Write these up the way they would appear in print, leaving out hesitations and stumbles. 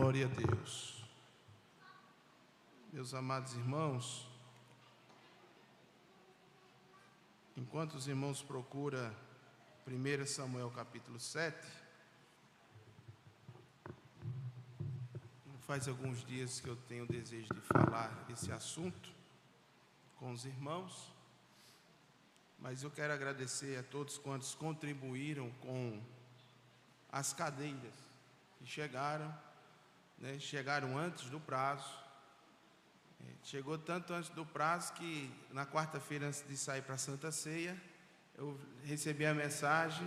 Glória a Deus. Meus amados irmãos, enquanto os irmãos procuram 1 Samuel capítulo 7, faz alguns dias que eu tenho o desejo de falar esse assunto com os irmãos, mas eu quero agradecer a todos quantos contribuíram com as cadeiras que chegaram, chegaram antes do prazo. Chegou tanto antes do prazo que na quarta-feira, antes de sair para a Santa Ceia, eu recebi a mensagem: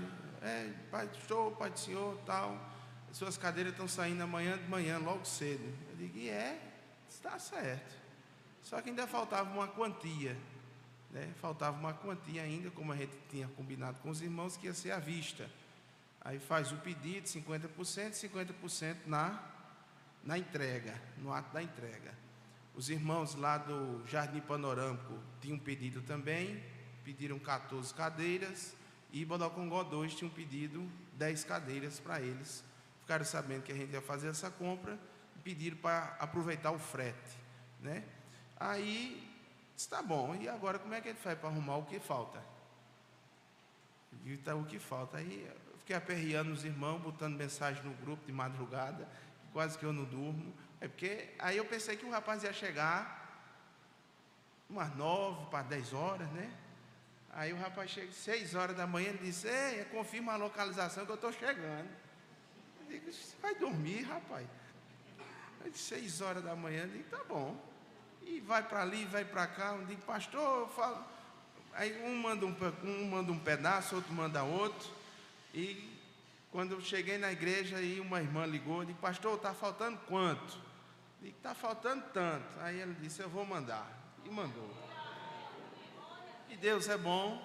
pastor, pai do senhor, tal, suas cadeiras estão saindo amanhã de manhã, logo cedo. Eu digo: está certo. Só que ainda faltava uma quantia, faltava uma quantia ainda, como a gente tinha combinado com os irmãos, que ia ser à vista. Aí faz o pedido, 50%, 50% na entrega, no ato da entrega. Os irmãos lá do Jardim Panorâmico tinham pedido também, pediram 14 cadeiras, e Bodocongó 2 tinham pedido 10 cadeiras para eles. Ficaram sabendo que a gente ia fazer essa compra e pediram para aproveitar o frete, Aí, está bom, e agora como é que a gente faz para arrumar o que falta? O que falta? Aí eu fiquei aperreando os irmãos, botando mensagem no grupo de madrugada, quase que eu não durmo. Porque aí eu pensei que o rapaz ia chegar umas 9 para 10 horas, Aí o rapaz chega às 6 horas da manhã e disse: confirma a localização que eu estou chegando. Eu digo: você vai dormir, rapaz? Aí de 6 horas da manhã, eu digo: tá bom. E vai para ali, vai para cá. Eu digo: pastor, eu falo. Aí um manda um pedaço, outro manda outro. E quando eu cheguei na igreja, aí uma irmã ligou e disse: pastor, está faltando quanto? Eu disse: está faltando tanto. Aí ele disse: eu vou mandar. E mandou. E Deus é bom,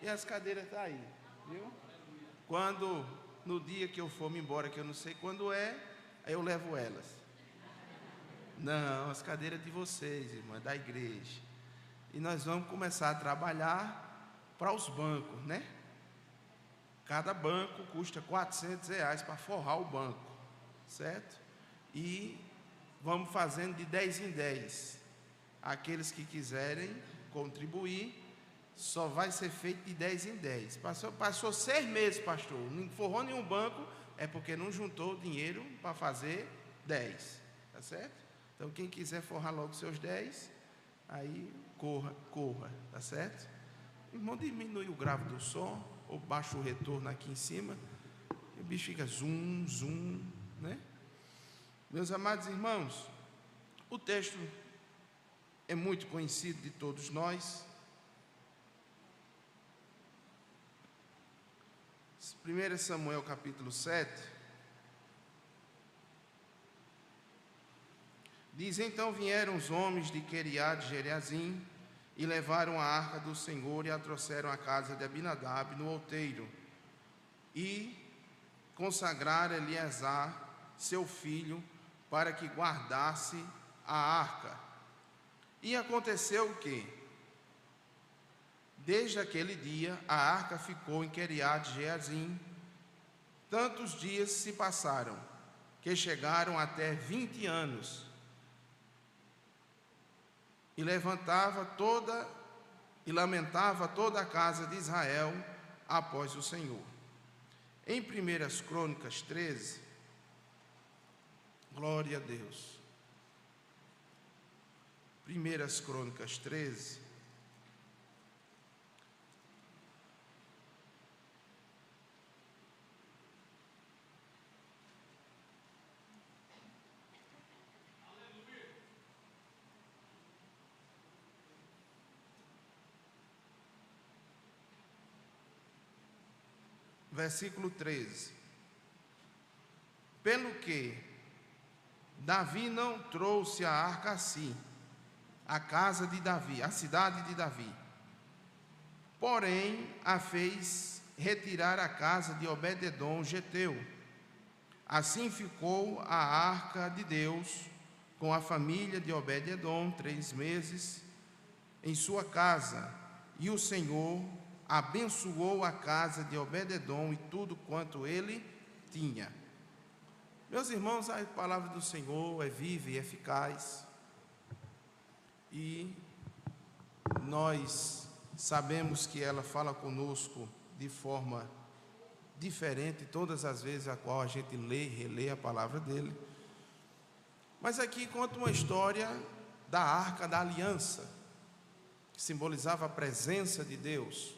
e as cadeiras estão aí, viu? Quando, no dia que eu for me embora, que eu não sei quando é, aí eu levo elas. Não, as cadeiras de vocês, irmã, da igreja. E nós vamos começar a trabalhar para os bancos, Cada banco custa R$400 para forrar o banco, certo? E vamos fazendo de 10 em 10. Aqueles que quiserem contribuir, só vai ser feito de 10 em 10. Passou 6 meses, pastor, não forrou nenhum banco, é porque não juntou dinheiro para fazer 10, tá certo? Então quem quiser forrar logo seus 10, aí corra, tá certo? Irmão, diminui o grave do som, ou baixa o retorno aqui em cima, e o bicho fica zoom, Meus amados irmãos, o texto é muito conhecido de todos nós. 1 Samuel capítulo 7 diz: então vieram os homens de Queriate Jereazim e levaram a arca do Senhor e a trouxeram à casa de Abinadab no outeiro, e consagraram Eleazar, seu filho, para que guardasse a arca. E aconteceu que, desde aquele dia, a arca ficou em Queriate Jeazim. Tantos dias se passaram, que chegaram até 20 anos. E lamentava toda a casa de Israel após o Senhor. Em 1 Crônicas 13, glória a Deus. 1 Crônicas 13, versículo 13. Pelo que Davi não trouxe a arca a si, a casa de Davi, a cidade de Davi, porém a fez retirar a casa de Obed-edom geteu. Assim ficou a arca de Deus com a família de Obed-edom 3 meses em sua casa, e o Senhor abençoou a casa de Obed-edom e tudo quanto ele tinha. Meus irmãos, a palavra do Senhor é viva e eficaz, e nós sabemos que ela fala conosco de forma diferente todas as vezes a qual a gente lê e relê a palavra dele. Mas aqui conta uma história da Arca da Aliança, que simbolizava a presença de Deus.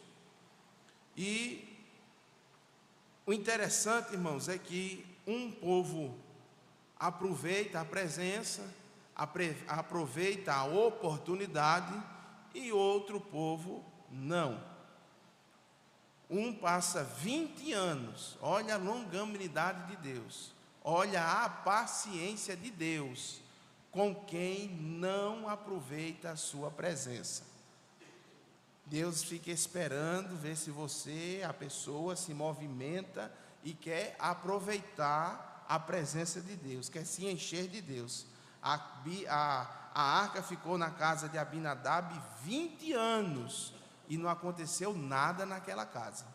E o interessante, irmãos, é que um povo aproveita a presença, aproveita a oportunidade, e outro povo não. Um passa 20 anos, olha a longanimidade de Deus, olha a paciência de Deus com quem não aproveita a sua presença. Deus fica esperando ver se a pessoa se movimenta e quer aproveitar a presença de Deus, quer se encher de Deus. A arca ficou na casa de Abinadab 20 anos e não aconteceu nada naquela casa.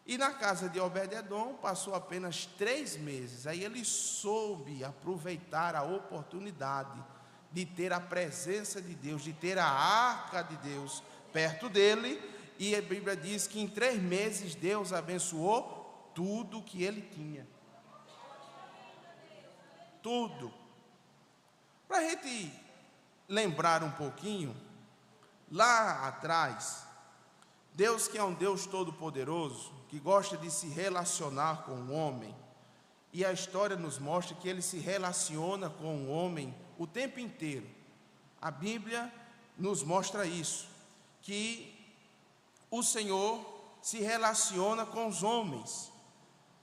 E na casa de Obed-edom passou apenas 3 meses. Aí ele soube aproveitar a oportunidade de ter a presença de Deus, de ter a arca de Deus perto dele. E a Bíblia diz que em 3 meses Deus abençoou tudo que ele tinha. Tudo. Para a gente lembrar um pouquinho, lá atrás, Deus, que é um Deus todo-poderoso, que gosta de se relacionar com o homem, e a história nos mostra que ele se relaciona com o homem o tempo inteiro. A Bíblia nos mostra isso, que o Senhor se relaciona com os homens,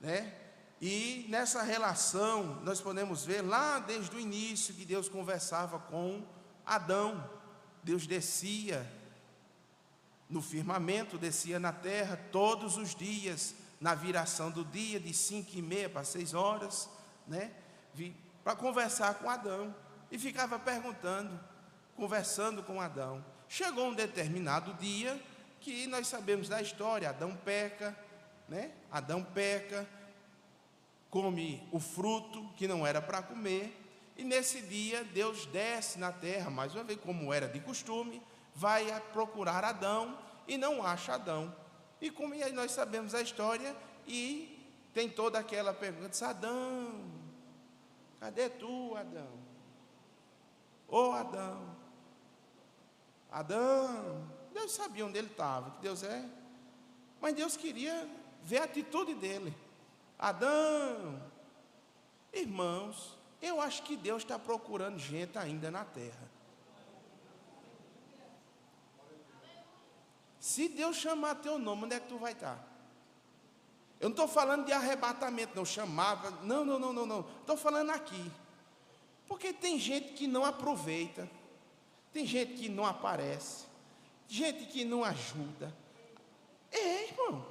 né? E nessa relação nós podemos ver lá desde o início que Deus conversava com Adão. Deus descia no firmamento, descia na terra todos os dias, na viração do dia, de 5h30 para 6 horas, né? Para conversar com Adão, e ficava perguntando, conversando com Adão. Chegou um determinado dia, que nós sabemos da história, Adão peca, né? Adão peca, come o fruto que não era para comer, e nesse dia Deus desce na terra, mais uma vez, como era de costume, vai procurar Adão e não acha Adão. E como aí nós sabemos a história, e tem toda aquela pergunta: diz, Adão, cadê tu, Adão? Ô Adão, Adão. Deus sabia onde ele estava, que Deus é, mas Deus queria ver a atitude dele. Adão. Irmãos, eu acho que Deus está procurando gente ainda na terra. Se Deus chamar teu nome, onde é que tu vai estar? Eu não estou falando de arrebatamento, não, chamava, não. Estou falando aqui. Porque tem gente que não aproveita, tem gente que não aparece, gente que não ajuda. Irmão,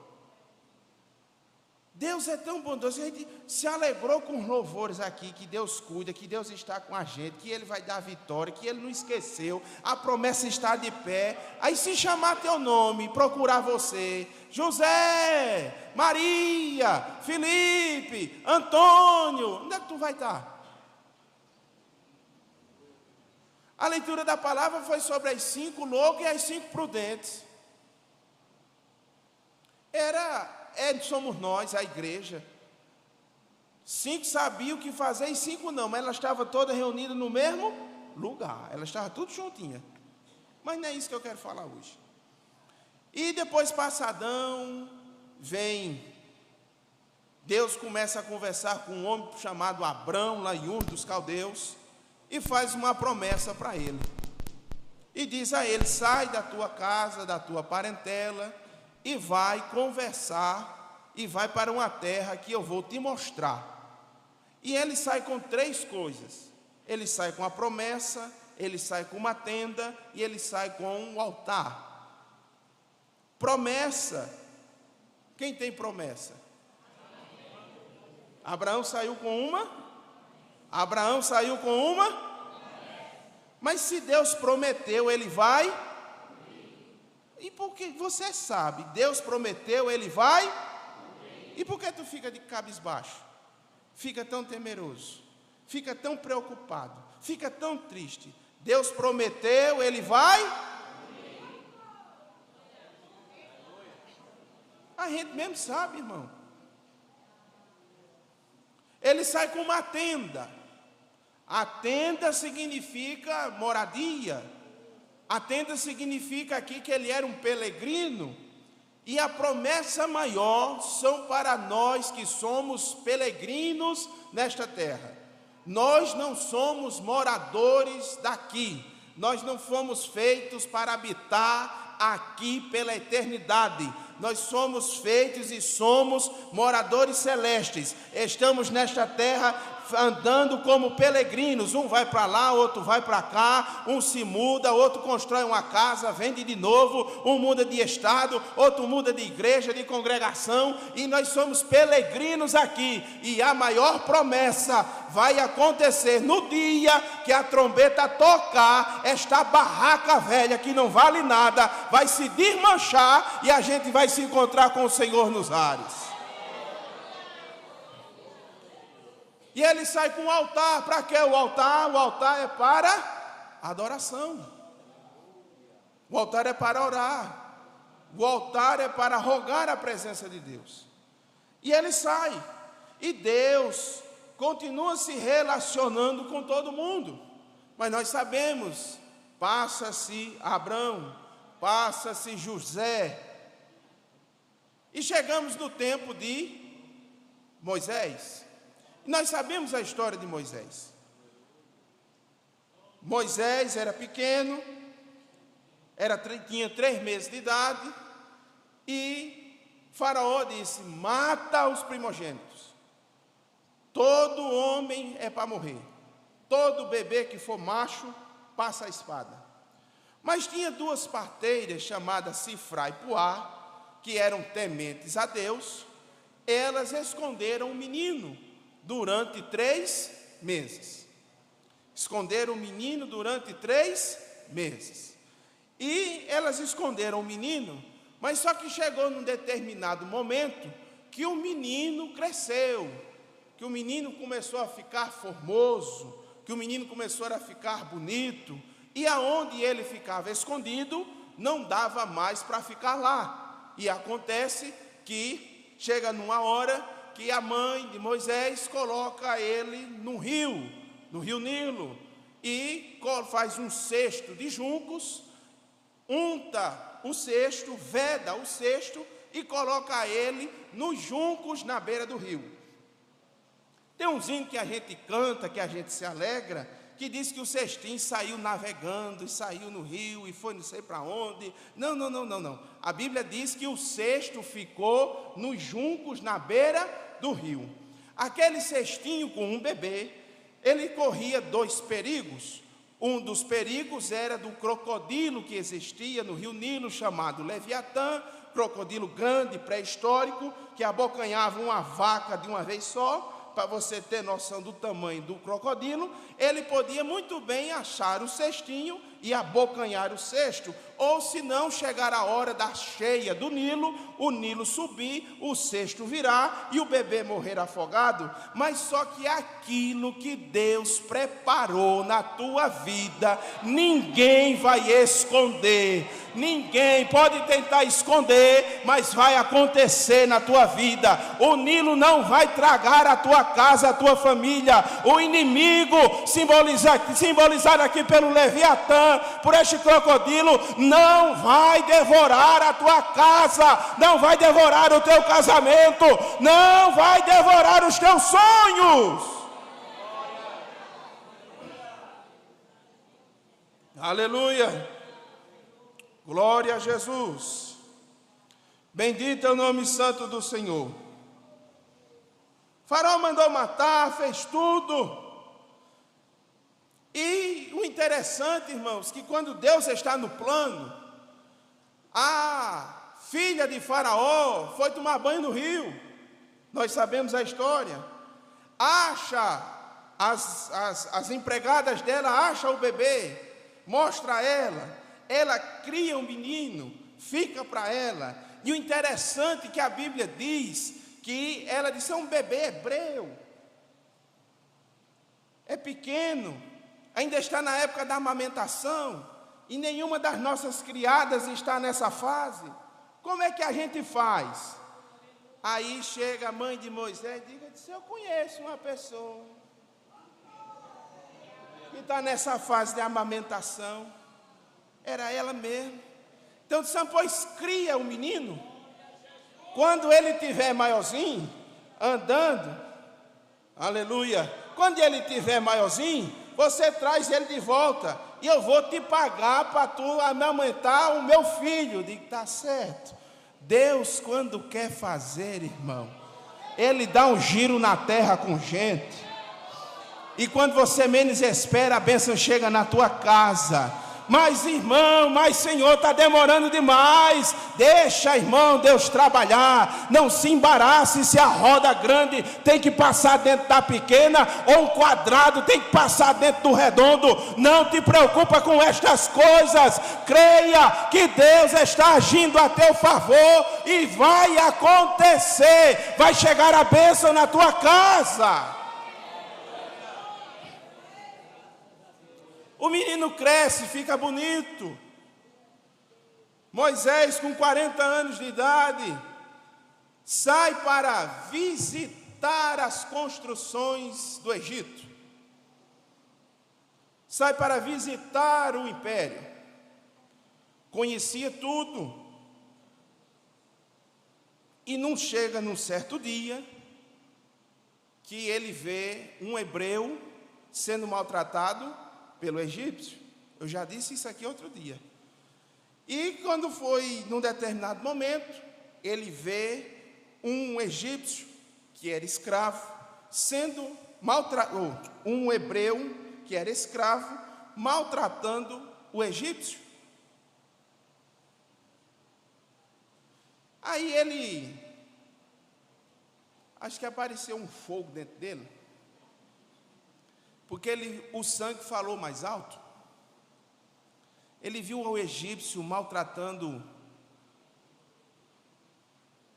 Deus é tão bondoso, a gente se alegrou com os louvores aqui, que Deus cuida, que Deus está com a gente, que Ele vai dar vitória, que Ele não esqueceu, a promessa está de pé. Aí se chamar teu nome, procurar você, José, Maria, Felipe, Antônio, onde é que tu vai estar? A leitura da palavra foi sobre as 5 loucas e as 5 prudentes. Somos nós, a igreja. 5 sabiam o que fazer e 5 não, mas elas estavam todas reunidas no mesmo lugar, elas estavam tudo juntinhas. Mas não é isso que eu quero falar hoje. E depois passa Adão, vem, Deus começa a conversar com um homem chamado Abrão, lá em Ur dos Caldeus, e faz uma promessa para ele. E diz a ele: sai da tua casa, da tua parentela, e vai conversar, e vai para uma terra que eu vou te mostrar. E ele sai com 3 coisas. Ele sai com a promessa, ele sai com uma tenda, e ele sai com um altar. Promessa. Quem tem promessa? Abraão saiu com uma? Abraão saiu com uma? Mas se Deus prometeu, Ele vai? E porque você sabe, Deus prometeu, Ele vai? E por que tu fica de cabisbaixo? fica tão temeroso, fica tão preocupado, fica tão triste. Deus prometeu, Ele vai. A gente mesmo sabe, irmão. Ele sai com uma tenda. A tenda significa moradia. A tenda significa aqui que ele era um peregrino. E a promessa maior são para nós que somos peregrinos nesta terra. Nós não somos moradores daqui. Nós não fomos feitos para habitar aqui pela eternidade. Nós somos feitos e somos moradores celestes. Estamos nesta terra andando como peregrinos. Um vai para lá, outro vai para cá. Um se muda, outro constrói uma casa, vende de novo. Um muda de estado, outro muda de igreja, de congregação. E nós somos peregrinos aqui. E a maior promessa vai acontecer no dia que a trombeta tocar. Esta barraca velha que não vale nada vai se desmanchar e a gente vai se encontrar com o Senhor nos ares. E ele sai com o altar. Para que o altar? O altar é para adoração. O altar é para orar. O altar é para rogar a presença de Deus. E ele sai. E Deus continua se relacionando com todo mundo. Mas nós sabemos, passa-se Abraão, passa-se José. E chegamos no tempo de Moisés. Nós sabemos a história de Moisés. Moisés era pequeno, tinha 3 meses de idade, e Faraó disse: mata os primogênitos. Todo homem é para morrer. Todo bebê que for macho, passa a espada. Mas tinha 2 parteiras chamadas Cifrá e Puá, que eram tementes a Deus. Elas esconderam o menino durante 3 meses. Esconderam o menino durante 3 meses. E elas esconderam o menino, mas só que chegou num determinado momento que o menino cresceu, que o menino começou a ficar formoso, que o menino começou a ficar bonito, e aonde ele ficava escondido, não dava mais para ficar lá. E acontece que chega numa hora que a mãe de Moisés coloca ele no rio Nilo, e faz um cesto de juncos, unta o cesto, veda o cesto e coloca ele nos juncos na beira do rio. Tem um hino que a gente canta, que a gente se alegra, que diz que o cestinho saiu navegando, e saiu no rio, e foi não sei para onde. Não. A Bíblia diz que o cesto ficou nos juncos na beira do rio. Aquele cestinho com um bebê, ele corria 2 perigos. Um dos perigos era do crocodilo que existia no rio Nilo, chamado Leviatã, crocodilo grande, pré-histórico, que abocanhava uma vaca de uma vez só. Para você ter noção do tamanho do crocodilo, ele podia muito bem achar o cestinho e abocanhar o cesto, ou se não chegar a hora da cheia do Nilo, o Nilo subir, o cesto virar e o bebê morrer afogado. Mas só que aquilo que Deus preparou na tua vida, ninguém vai esconder. Ninguém pode tentar esconder, mas vai acontecer na tua vida. O Nilo não vai tragar a tua casa, a tua família. O inimigo, simbolizado aqui pelo Leviatã, por este crocodilo, não vai devorar a tua casa, não vai devorar o teu casamento, não vai devorar os teus sonhos. Aleluia. Glória a Jesus. Bendito é o nome santo do Senhor. Faraó mandou matar, fez tudo. E o interessante, irmãos, que quando Deus está no plano, a filha de Faraó foi tomar banho no rio. Nós sabemos a história. Acha, as empregadas dela acham o bebê, mostra a ela. Ela cria um menino, fica para ela. E o interessante é que a Bíblia diz que ela disse: é um bebê hebreu. pequeno, ainda está na época da amamentação, e nenhuma das nossas criadas está nessa fase, como é que a gente faz? Aí chega a mãe de Moisés e diz: eu conheço uma pessoa que está nessa fase de amamentação, era ela mesmo. Então, pois cria o menino, quando ele tiver maiorzinho, andando, aleluia, quando ele tiver maiorzinho, você traz ele de volta, e eu vou te pagar para tu amamentar o meu filho. Digo: está certo. Deus, quando quer fazer, irmão, Ele dá um giro na terra com gente, e quando você menos espera, a bênção chega na tua casa. Mas, irmão, mas Senhor, está demorando demais. Deixa, irmão, Deus trabalhar. Não se embarace se a roda grande tem que passar dentro da pequena, ou um quadrado tem que passar dentro do redondo. Não te preocupa com estas coisas. Creia que Deus está agindo a teu favor, e vai acontecer. Vai chegar a bênção na tua casa. O menino cresce, fica bonito. Moisés, com 40 anos de idade, sai para visitar as construções do Egito. Sai para visitar o império. Conhecia tudo. E não chega num certo dia que ele vê um hebreu sendo maltratado pelo egípcio. Eu já disse isso aqui outro dia. E quando foi num determinado momento, ele vê um egípcio que era escravo sendo maltratado, um hebreu que era escravo maltratando o egípcio. Aí ele, acho que apareceu um fogo dentro dele, porque o sangue falou mais alto. Ele viu o egípcio maltratando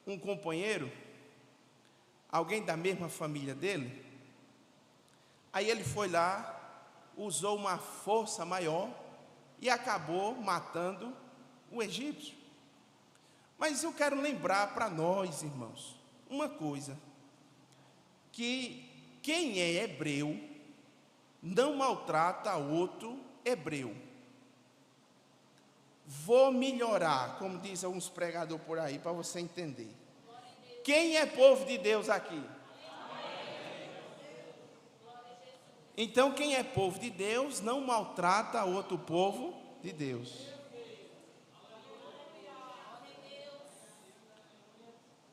um companheiro, alguém da mesma família dele. Aí ele foi lá, usou uma força maior e acabou matando o egípcio. Mas eu quero lembrar para nós, irmãos, uma coisa, que quem é hebreu não maltrata outro hebreu. Vou melhorar, como diz alguns pregadores por aí, para você entender. Quem é povo de Deus aqui? Então, quem é povo de Deus não maltrata outro povo de Deus.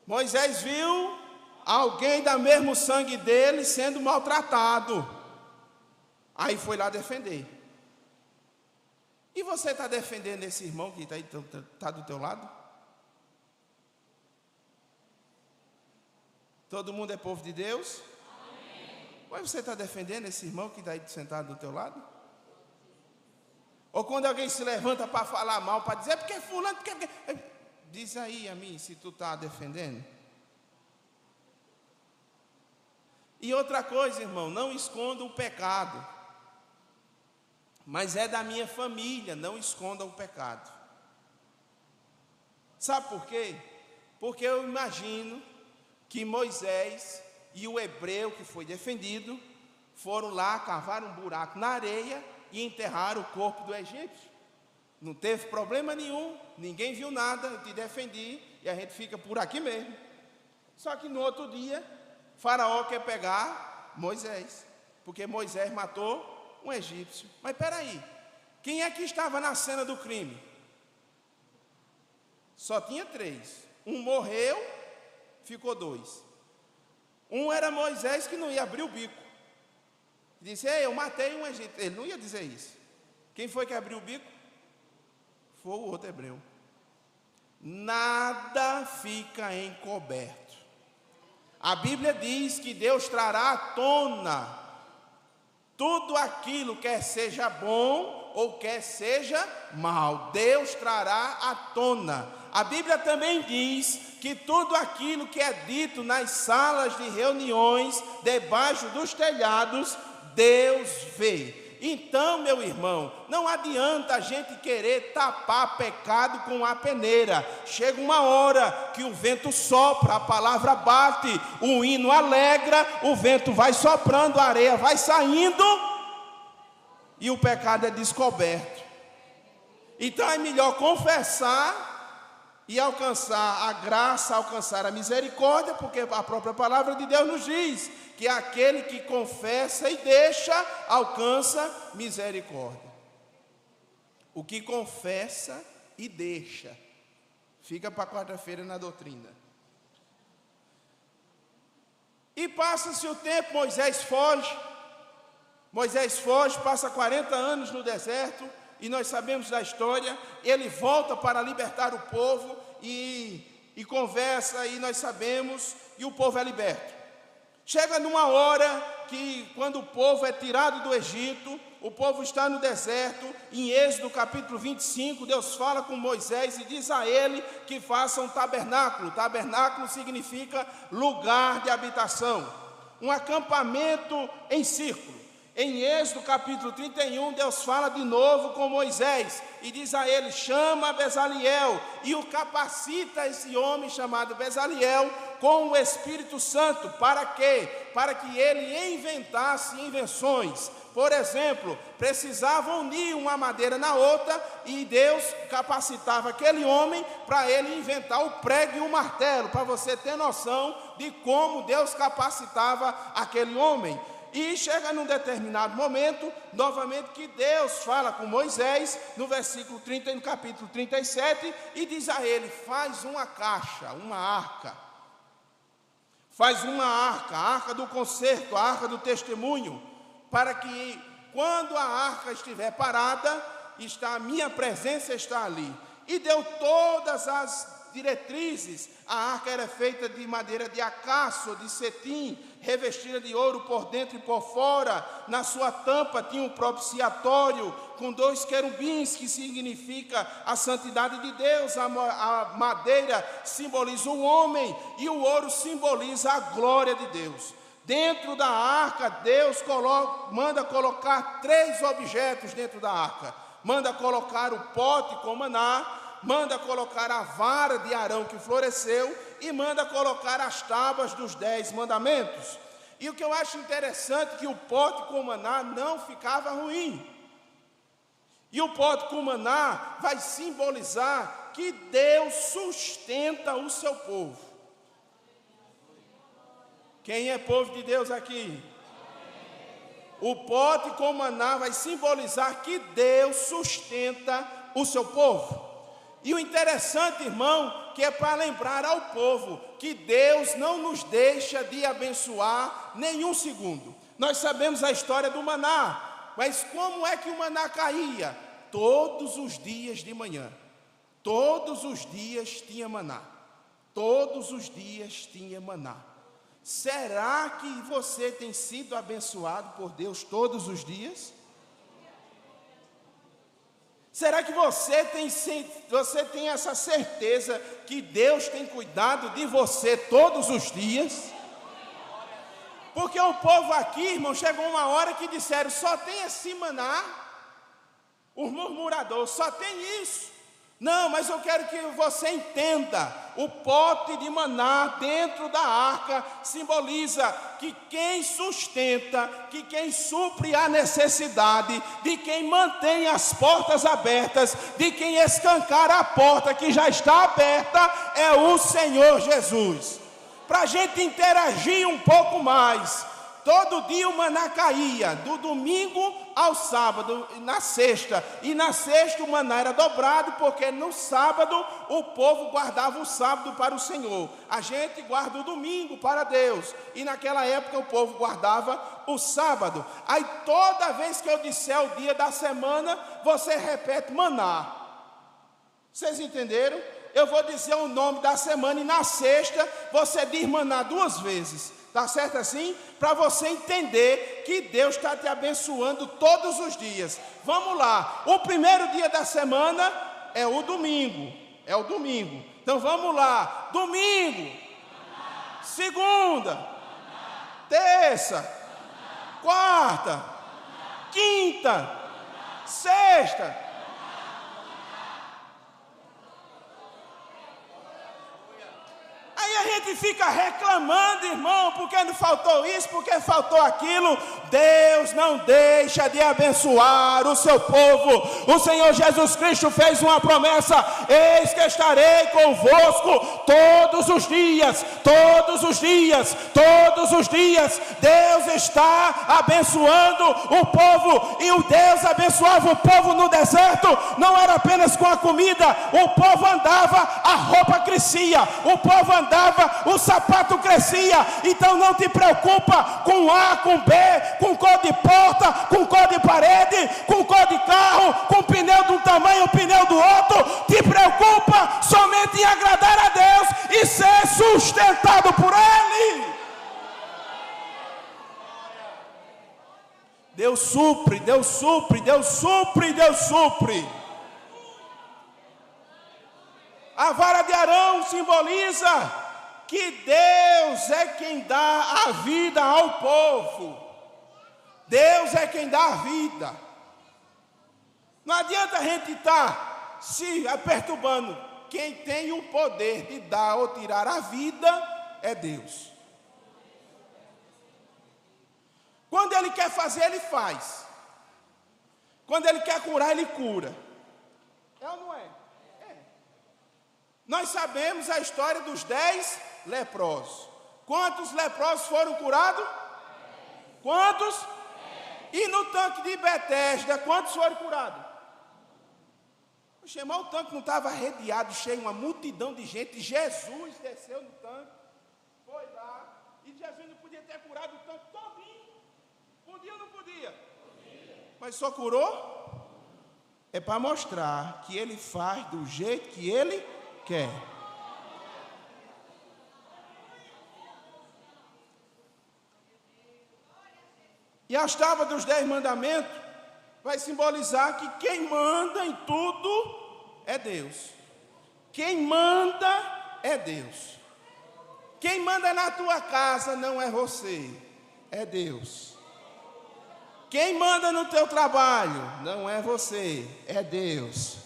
Moisés viu alguém da mesmo sangue dele sendo maltratado. Aí foi lá defender. E você está defendendo esse irmão que está do teu lado? Todo mundo é povo de Deus? Amém. Mas você está defendendo esse irmão que está aí sentado do teu lado? Ou quando alguém se levanta para falar mal, para dizer: porque fulano, porque... Diz aí a mim se tu está defendendo. E outra coisa, irmão, não esconda o pecado. Mas é da minha família, não esconda o pecado. Sabe por quê? Porque eu imagino que Moisés e o hebreu que foi defendido foram lá, cavaram um buraco na areia e enterraram o corpo do egípcio. Não teve problema nenhum, ninguém viu nada, eu te defendi e a gente fica por aqui mesmo. Só que no outro dia, Faraó quer pegar Moisés, porque Moisés matou um egípcio. Mas espera aí, quem é que estava na cena do crime? Só tinha 3. Um morreu, ficou 2. Um era Moisés, que não ia abrir o bico. Disse: ei, eu matei um egípcio. Ele não ia dizer isso. Quem foi que abriu o bico? Foi o outro hebreu. Nada fica encoberto. A Bíblia diz que Deus trará à tona tudo aquilo, quer seja bom ou quer seja mal. Deus trará à tona. A Bíblia também diz que tudo aquilo que é dito nas salas de reuniões, debaixo dos telhados, Deus vê. Então, meu irmão, não adianta a gente querer tapar pecado com a peneira. Chega uma hora que o vento sopra, a palavra bate, o hino alegra, o vento vai soprando, a areia vai saindo e o pecado é descoberto. Então é melhor confessar e alcançar a graça, alcançar a misericórdia, porque a própria palavra de Deus nos diz que aquele que confessa e deixa, alcança misericórdia. O que confessa e deixa, fica para quarta-feira na doutrina. E passa-se o tempo, Moisés foge, passa 40 anos no deserto, e nós sabemos da história. Ele volta para libertar o povo, e conversa, e nós sabemos, e o povo é liberto. Chega numa hora que, quando o povo é tirado do Egito, o povo está no deserto. Em Êxodo capítulo 25, Deus fala com Moisés e diz a ele que faça um tabernáculo. Tabernáculo significa lugar de habitação, um acampamento em círculo. Em Êxodo capítulo 31, Deus fala de novo com Moisés e diz a ele: chama Bezaliel, e o capacita esse homem chamado Bezaliel com o Espírito Santo. Para quê? Para que ele inventasse invenções. Por exemplo, precisavam unir uma madeira na outra, e Deus capacitava aquele homem para ele inventar o prego e o martelo, para você ter noção de como Deus capacitava aquele homem. E chega num determinado momento, novamente, que Deus fala com Moisés, no versículo 30, no capítulo 37, e diz a ele: faz uma caixa, uma arca. Faz uma arca, a arca do concerto, a arca do testemunho, para que quando a arca estiver parada, a minha presença está ali. E deu todas as diretrizes. A arca era feita de madeira de acácio, de cetim, revestida de ouro por dentro e por fora. Na sua tampa tinha um propiciatório com 2 querubins, que significa a santidade de Deus. A madeira simboliza o homem e o ouro simboliza a glória de Deus. Dentro da arca, Deus manda colocar 3 objetos dentro da arca. Manda colocar o pote com maná, manda colocar a vara de Arão que floresceu, e manda colocar as tábuas dos 10 mandamentos. E o que eu acho interessante é que o pote com maná não ficava ruim. E o pote com maná vai simbolizar que Deus sustenta o seu povo. Quem é povo de Deus aqui? O pote com maná vai simbolizar que Deus sustenta o seu povo. E o interessante, irmão, que é para lembrar ao povo que Deus não nos deixa de abençoar nenhum segundo. Nós sabemos a história do maná, mas como é que o maná caía? Todos os dias de manhã. Todos os dias tinha maná. Todos os dias tinha maná. Será que você tem sido abençoado por Deus todos os dias? Será que você tem essa certeza que Deus tem cuidado de você todos os dias? Porque o povo aqui, irmão, chegou uma hora que disseram: só tem esse maná. Os murmuradores, só tem isso. Não, mas eu quero que você entenda: o pote de maná dentro da arca simboliza que quem sustenta, que quem supre a necessidade, de quem mantém as portas abertas, de quem escancara a porta que já está aberta, é o Senhor Jesus. Para a gente interagir um pouco mais, todo dia o maná caía, do domingo ao sábado, na sexta. E na sexta o maná era dobrado, porque no sábado o povo guardava o sábado para o Senhor. A gente guarda o domingo para Deus. E naquela época o povo guardava o sábado. Aí toda vez que eu disser o dia da semana, você repete maná. Vocês entenderam? Eu vou dizer o nome da semana e na sexta você diz maná 2 vezes. Está certo assim? Para você entender que Deus está te abençoando todos os dias. Vamos lá. O primeiro dia da semana é o domingo. é o domingo. Então vamos lá, domingo, segunda, terça, quarta, quinta, sexta. Aí a gente fica reclamando, irmão, porque não faltou isso, porque faltou aquilo. Deus não deixa de abençoar o seu povo. O Senhor Jesus Cristo fez uma promessa: eis que estarei convosco todos os dias, todos os dias, todos os dias. Deus está abençoando o povo, e o Deus abençoava o povo no deserto, não era apenas com a comida. O povo andava, a roupa crescia, o povo andava, o sapato crescia. Então não te preocupa com A, com B, com cor de porta, com cor de parede, com cor de carro, com pneu de um tamanho, pneu do outro. Te preocupa somente em agradar a Deus e ser sustentado por Ele. Deus supre, Deus supre, Deus supre, Deus supre. A vara de Arão simboliza que Deus é quem dá a vida ao povo. Deus é quem dá a vida. Não adianta a gente estar se perturbando. Quem tem o poder de dar ou tirar a vida é Deus. Quando Ele quer fazer, Ele faz. Quando Ele quer curar, Ele cura. É ou não é? É. Nós sabemos a história dos 10 leprosos. Quantos leprosos foram curados? Quantos? E no tanque de Betesda, quantos foram curados? O tanque não estava arrediado, cheio, uma multidão de gente. Jesus desceu no tanque, foi lá, e Jesus não podia ter curado o tanque todinho. Podia ou não podia? Podia. Mas só curou? É para mostrar que Ele faz do jeito que Ele quer. E as tábuas dos 10 mandamentos vai simbolizar que quem manda em tudo é Deus. Quem manda é Deus. Quem manda na tua casa não é você, é Deus. Quem manda no teu trabalho não é você, é Deus.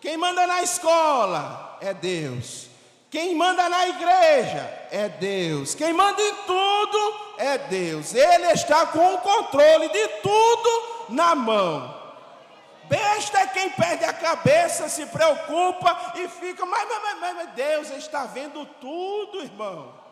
Quem manda na escola é Deus. Quem manda na igreja é Deus. Quem manda em tudo é Deus. Ele está com o controle de tudo na mão. Besta é quem perde a cabeça, se preocupa e fica, mas Deus está vendo tudo, irmão.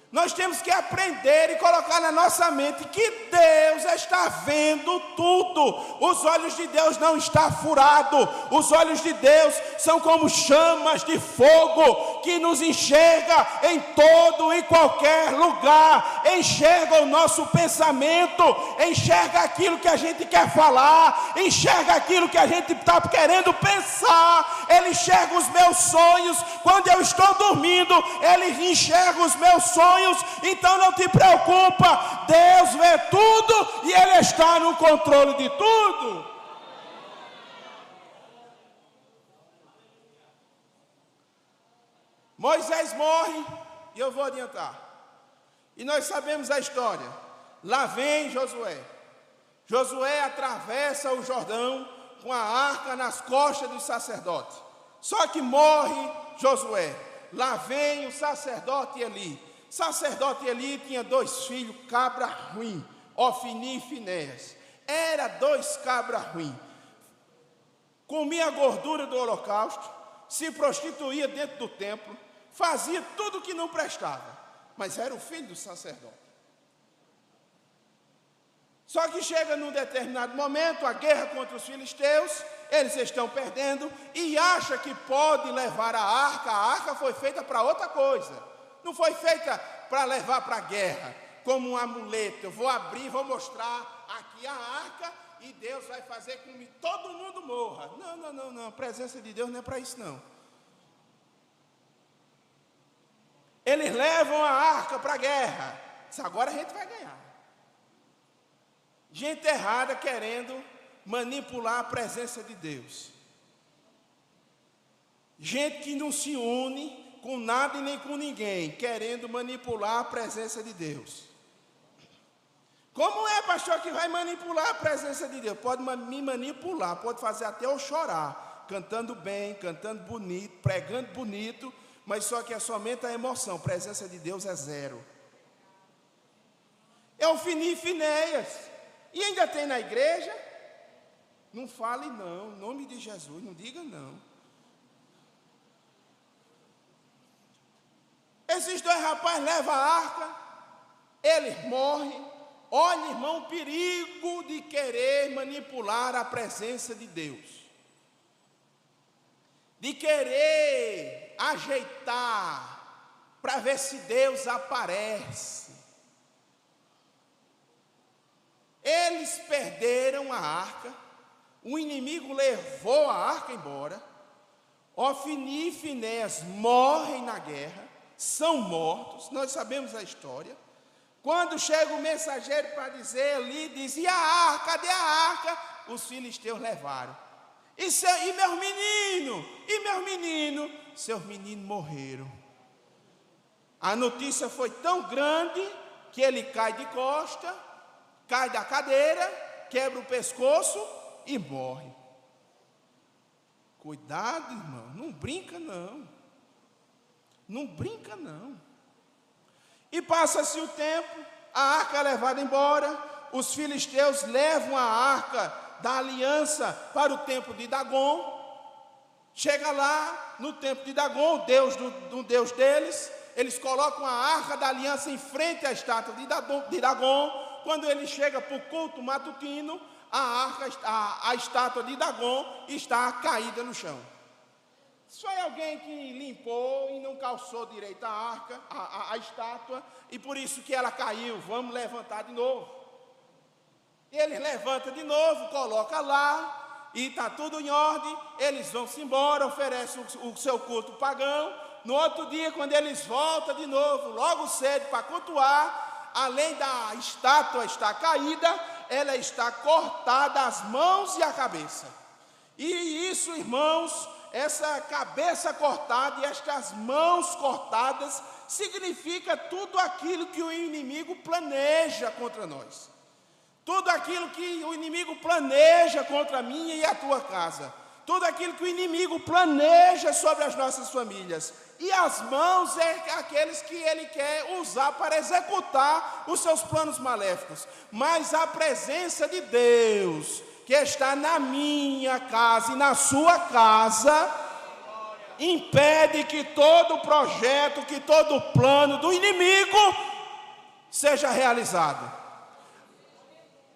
Nós temos que aprender e colocar na nossa mente que Deus está vendo tudo. Os olhos de Deus não estão furados. Os olhos de Deus são como chamas de fogo que nos enxerga em todo e qualquer lugar. Enxerga o nosso pensamento, enxerga aquilo que a gente quer falar, enxerga aquilo que a gente está querendo pensar. Ele enxerga os meus sonhos. Quando eu estou dormindo, Ele enxerga os meus sonhos. Então não te preocupa, Deus vê tudo e Ele está no controle de tudo. Moisés morre, e eu vou adiantar, e nós sabemos a história. Lá vem Josué. Josué atravessa o Jordão com a arca nas costas dos sacerdotes. Só que morre Josué. Lá vem o sacerdote Eli. Sacerdote Eli tinha 2 filhos, cabra ruim, Ofni e Finéias. Era 2 cabras ruins. Comia a gordura do holocausto, se prostituía dentro do templo, fazia tudo que não prestava, mas era o filho do sacerdote. Só que chega num determinado momento, a guerra contra os filisteus, eles estão perdendo e acha que pode levar a arca foi feita para outra coisa. Não foi feita para levar para a guerra, como um amuleto. Eu vou abrir, vou mostrar aqui a arca e Deus vai fazer com que todo mundo morra. Não. A presença de Deus não é para isso, não. Eles levam a arca para a guerra. Diz, agora a gente vai ganhar. Gente errada querendo manipular a presença de Deus. Gente que não se une com nada e nem com ninguém, querendo manipular a presença de Deus. Como é, pastor, que vai manipular a presença de Deus? Pode me manipular, pode fazer até eu chorar, cantando bem, cantando bonito, pregando bonito, mas só que é somente a emoção, a presença de Deus é zero. É o Fini e Finéias, e ainda tem na igreja? Não fale não, em nome de Jesus, não diga não. Esses dois rapazes levam a arca, eles morrem. Olha, irmão, o perigo de querer manipular a presença de Deus, de querer ajeitar para ver se Deus aparece. Eles perderam a arca, o inimigo levou a arca embora, Ofni e Finéias morrem na guerra, são mortos, nós sabemos a história. Quando chega o mensageiro para dizer ali, diz, e a arca, cadê a arca? Os filisteus levaram. E meus meninos? Seus meninos morreram. A notícia foi tão grande que ele cai de costa, cai da cadeira, quebra o pescoço e morre. Cuidado, irmão, não brinca não. Não brinca não. E passa-se o tempo, a arca é levada embora, os filisteus levam a arca da aliança para o templo de Dagom. Chega lá no templo de Dagom, o deus do deus deles, eles colocam a arca da aliança em frente à estátua de Dagom. Quando ele chega para o culto matutino, a estátua de Dagom está caída no chão. Foi alguém que limpou e não calçou direito a arca, a estátua, e por isso que ela caiu. Vamos levantar de novo. Eles levantam de novo, coloca lá, e está tudo em ordem. Eles vão-se embora, oferecem o seu culto pagão. No outro dia, quando eles voltam de novo, logo cedo, para cultuar, além da estátua estar caída, ela está cortada as mãos e a cabeça. E isso, irmãos, essa cabeça cortada e estas mãos cortadas significa tudo aquilo que o inimigo planeja contra nós. Tudo aquilo que o inimigo planeja contra a minha e a tua casa. Tudo aquilo que o inimigo planeja sobre as nossas famílias. E as mãos é aqueles que ele quer usar para executar os seus planos maléficos. Mas a presença de Deus, que está na minha casa e na sua casa, impede que todo projeto, que todo plano do inimigo seja realizado.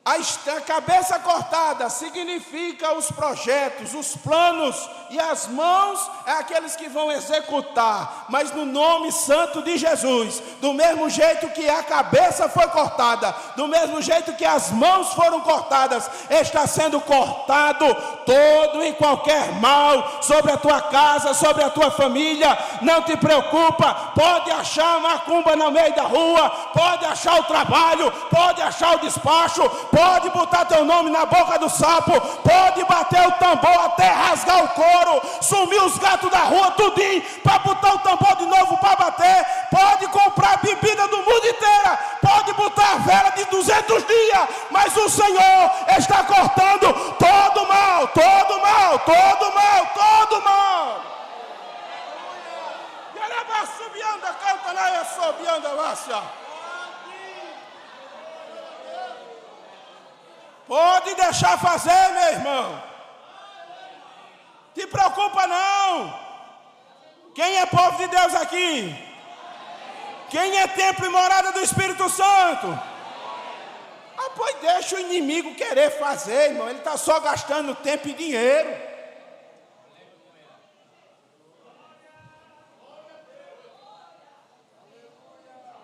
A cabeça cortada significa os projetos, os planos, e as mãos é aqueles que vão executar, mas no nome santo de Jesus. Do mesmo jeito que a cabeça foi cortada, do mesmo jeito que as mãos foram cortadas, está sendo cortado todo e qualquer mal sobre a tua casa, sobre a tua família. Não te preocupa, pode achar macumba no meio da rua, pode achar o trabalho, pode achar o despacho, pode botar teu nome na boca do sapo, pode bater o tambor até rasgar o couro, sumir os gatos da rua tudinho, para botar o tambor de novo para bater, pode comprar bebida do mundo inteira, pode botar a vela de 200 dias, mas o Senhor está cortando todo mal, todo mal, todo mal, todo mal. Pode deixar fazer, meu irmão. Te preocupa não. Quem é povo de Deus aqui? Quem é templo e morada do Espírito Santo? Ah, pois deixa o inimigo querer fazer, irmão. Ele está só gastando tempo e dinheiro.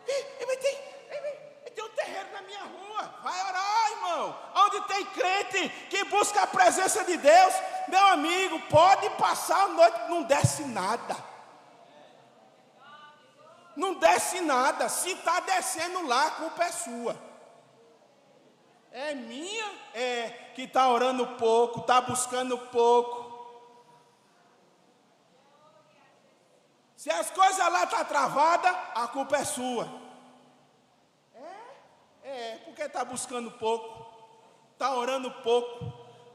Tem um terreiro na minha rua. Vai orar, irmão. Onde tem crente que busca a presença de Deus, meu amigo, pode passar a noite, não desce nada. Não desce nada. Se está descendo lá, a culpa é sua. É minha? É que está orando pouco, está buscando pouco. Se as coisas lá estão travadas, a culpa é sua. Porque está buscando pouco, está orando pouco,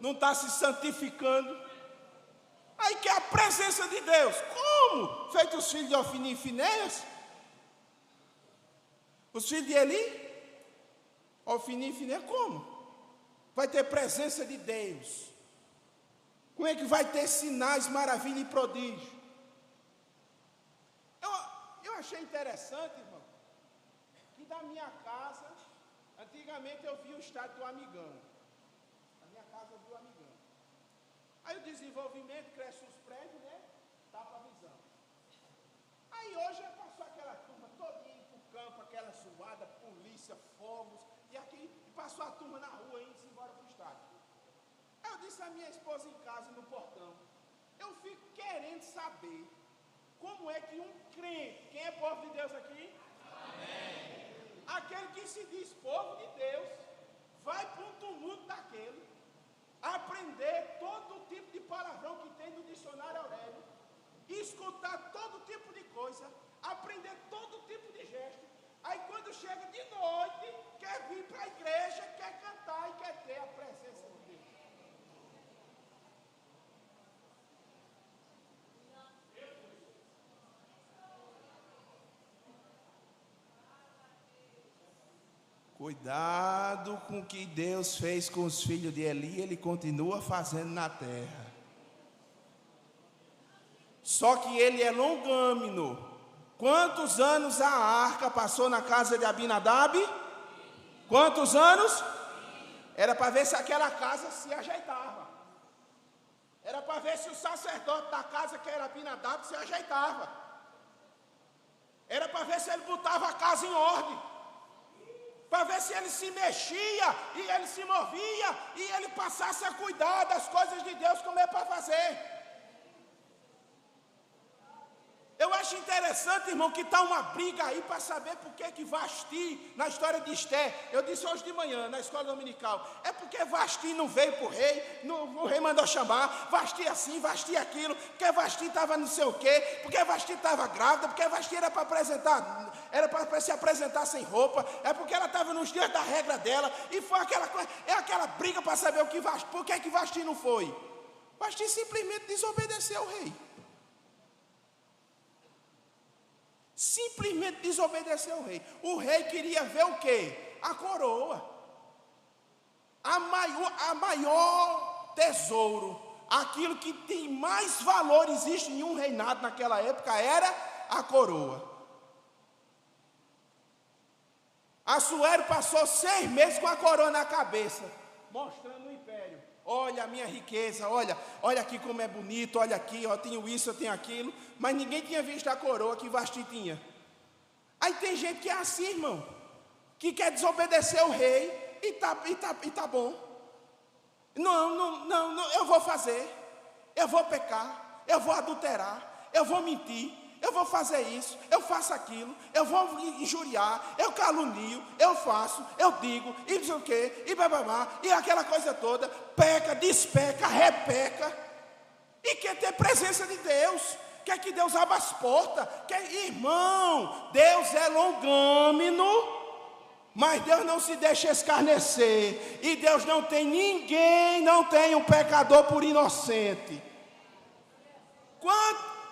não está se santificando. Aí quer a presença de Deus. Como? Feito os filhos de Ofni e Finéias? Os filhos de Eli? Ofni e Finéias, como? Vai ter presença de Deus. Como é que vai ter sinais, maravilha e prodígio? Eu achei interessante, irmão, que da minha casa, antigamente eu via o estádio do Amigão. Na minha casa eu vi o Amigão. Aí o desenvolvimento, cresce os prédios, né? Tapa a visão. Aí hoje passou aquela turma todinha indo para o campo, aquela suada, polícia, fogos, e aqui passou a turma na rua indo embora para o estádio. Aí eu disse à minha esposa em casa, no portão, eu fico querendo saber como é que um crente, quem é povo de Deus aqui? Amém. Aquele que se diz povo de Deus, vai para um tumulto daquele, aprender todo tipo de palavrão que tem no dicionário Aurélio, escutar todo tipo de coisa, aprender todo tipo de gesto. Aí quando chega de noite, quer vir para a igreja, quer cantar e quer ter a presença de Deus. Cuidado com o que Deus fez com os filhos de Eli, Ele continua fazendo na terra. Só que ele é longâmino. Quantos anos a arca passou na casa de Abinadab? Quantos anos? Era para ver se aquela casa se ajeitava. Era para ver se o sacerdote da casa, que era Abinadab, se ajeitava. Era para ver se ele botava a casa em ordem. Para ver se ele se mexia e ele se movia e ele passasse a cuidar das coisas de Deus como é para fazer. Eu acho interessante, irmão, que está uma briga aí para saber por que Vasti, na história de Esté, eu disse hoje de manhã, na escola dominical, é porque Vasti não veio para o rei, o rei mandou chamar, Vasti assim, Vasti aquilo, porque Vasti estava não sei o quê, porque Vasti estava grávida, porque Vasti era para apresentar, era para se apresentar sem roupa, é porque ela estava nos dias da regra dela, e foi aquela coisa, é aquela briga para saber por que Vasti não foi. Vasti simplesmente desobedeceu ao rei. Simplesmente desobedeceu ao rei. O rei queria ver o quê? A coroa. A maior tesouro, aquilo que tem mais valor existe em um reinado naquela época, era a coroa. Assuero passou 6 meses com a coroa na cabeça, mostrando o império. Olha a minha riqueza, olha aqui como é bonito, olha aqui, eu tenho isso, eu tenho aquilo. Mas ninguém tinha visto a coroa que Vasti tinha. Aí tem gente que é assim, irmão, que quer desobedecer ao rei e tá bom. Não, eu vou fazer, eu vou pecar, eu vou adulterar, eu vou mentir, eu vou fazer isso, eu faço aquilo, eu vou injuriar, eu calunio, eu faço, eu digo, e não sei o quê, e bababá, e aquela coisa toda, peca, despeca, repeca, e quer ter presença de Deus, quer que Deus abra as portas, irmão, Deus é longâmino, mas Deus não se deixa escarnecer, e Deus não tem ninguém, não tem um pecador por inocente.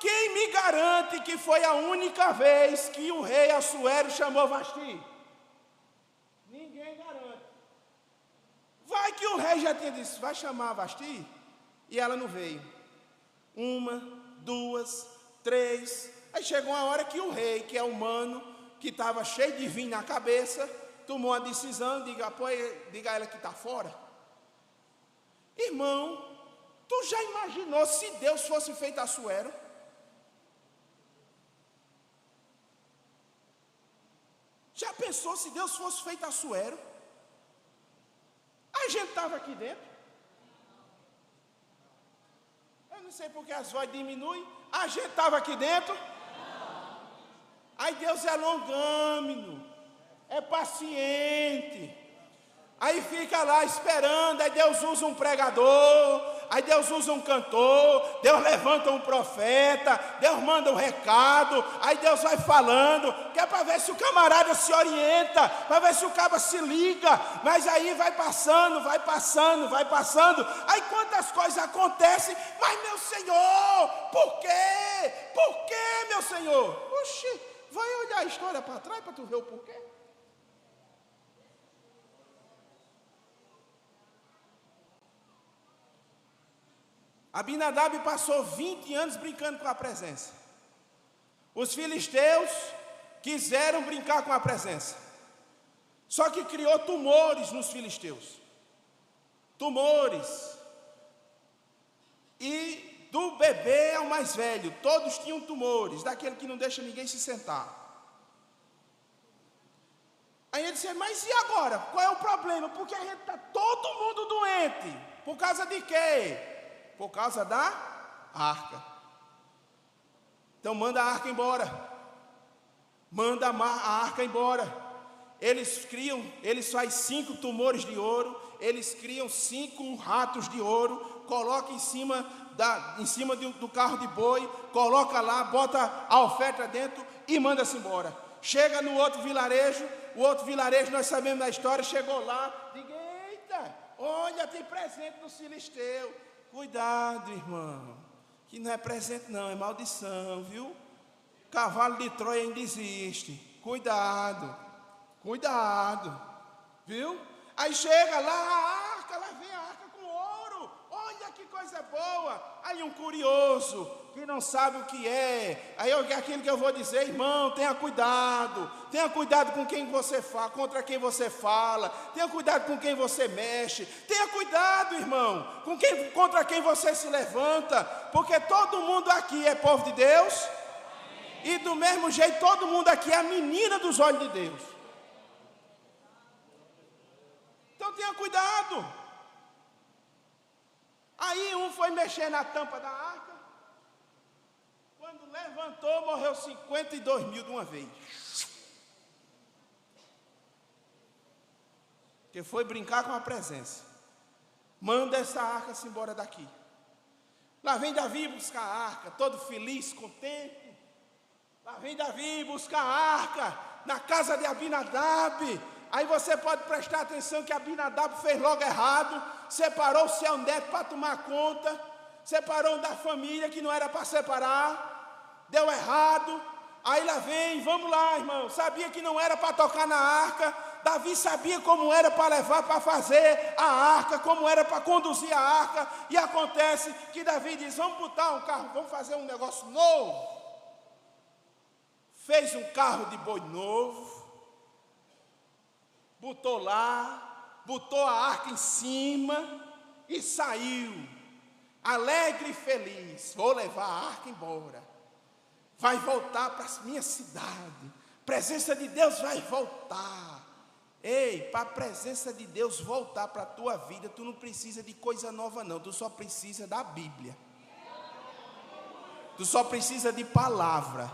Quem me garante que foi a única vez que o rei Assuero chamou Vasti? Ninguém garante. Vai que o rei já tinha dito, vai chamar Vasti? E ela não veio. 1, 2, 3. Aí chegou uma hora que o rei, que é humano, que estava cheio de vinho na cabeça, tomou uma decisão, diga a ela que está fora. Irmão, tu já imaginou se Deus fosse feito Assuero? Já pensou se Deus fosse feito Assuero? A gente estava aqui dentro. Eu não sei porque as vozes diminuem. A gente estava aqui dentro. Aí Deus é longâmino, é paciente. Aí fica lá esperando, aí Deus usa um pregador, aí Deus usa um cantor, Deus levanta um profeta, Deus manda um recado, aí Deus vai falando, que é para ver se o camarada se orienta, para ver se o cara se liga, mas aí vai passando, aí quantas coisas acontecem, mas meu Senhor, por quê? Por quê, meu Senhor? Oxi, vai olhar a história para trás para tu ver o porquê. Abinadab passou 20 anos brincando com a presença. Os filisteus quiseram brincar com a presença. Só que criou tumores nos filisteus. Tumores. E do bebê ao mais velho, todos tinham tumores, daquele que não deixa ninguém se sentar. Aí ele disse, mas e agora? Qual é o problema? Porque a gente está todo mundo doente. Por causa de quê? Por causa da arca. Então manda a arca embora. Manda a arca embora. Eles fazem 5 tumores de ouro, eles criam 5 ratos de ouro, colocam em cima do carro de boi, coloca lá, bota a oferta dentro e manda-se embora. Chega no outro vilarejo, o outro vilarejo, nós sabemos da história, chegou lá, diga, eita, olha, tem presente do filisteu. Cuidado, irmão, que não é presente não, é maldição, viu? Cavalo de Troia ainda existe, cuidado, viu? Aí chega lá a arca, lá vem a arca com ouro, olha que coisa boa. Aí um curioso, que não sabe o que é, aí aquilo que eu vou dizer, irmão, tenha cuidado com quem você fala, contra quem você fala, tenha cuidado com quem você mexe, tenha cuidado, irmão, contra quem você se levanta, porque todo mundo aqui é povo de Deus, e do mesmo jeito todo mundo aqui é a menina dos olhos de Deus. Então tenha cuidado. Aí um foi mexer na tampa da arca, quando levantou, morreu 52 mil de uma vez. Porque foi brincar com a presença. Manda essa arca se embora daqui. Lá vem Davi buscar a arca, todo feliz, contente. Lá vem Davi buscar a arca na casa de Abinadab. Aí você pode prestar atenção que Abinadab fez logo errado, separou o seu neto para tomar conta, separou da família que não era para separar, deu errado. Aí lá vem, vamos lá, irmão, sabia que não era para tocar na arca, Davi sabia como era para levar, para fazer a arca, como era para conduzir a arca, e acontece que Davi diz, vamos botar um carro, vamos fazer um negócio novo. Fez um carro de boi novo, botou lá, botou a arca em cima e saiu, alegre e feliz, vou levar a arca embora, vai voltar para a minha cidade, presença de Deus vai voltar. Ei, para a presença de Deus voltar para a tua vida, tu não precisa de coisa nova não, tu só precisa da Bíblia, tu só precisa de palavra,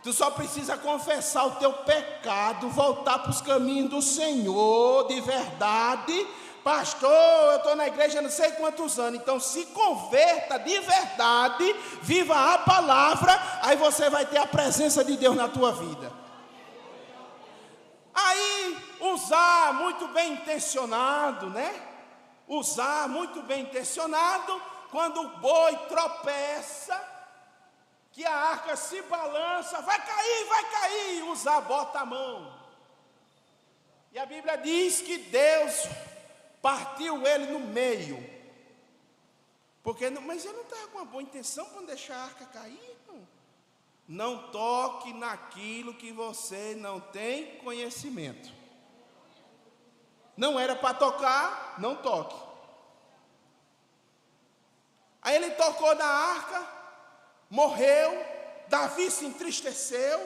tu só precisa confessar o teu pecado, voltar para os caminhos do Senhor, de verdade. Pastor, eu estou na igreja não sei quantos anos, então se converta de verdade, viva a palavra, aí você vai ter a presença de Deus na tua vida. Aí, usar muito bem intencionado, né? Usar muito bem intencionado, quando o boi tropeça, que a arca se balança, vai cair, usar, bota a mão. E a Bíblia diz que Deus partiu ele no meio, porque mas ele não estava com uma boa intenção para deixar a arca cair, não toque naquilo que você não tem conhecimento, não era para tocar, não toque. Aí ele tocou na arca, morreu, Davi se entristeceu,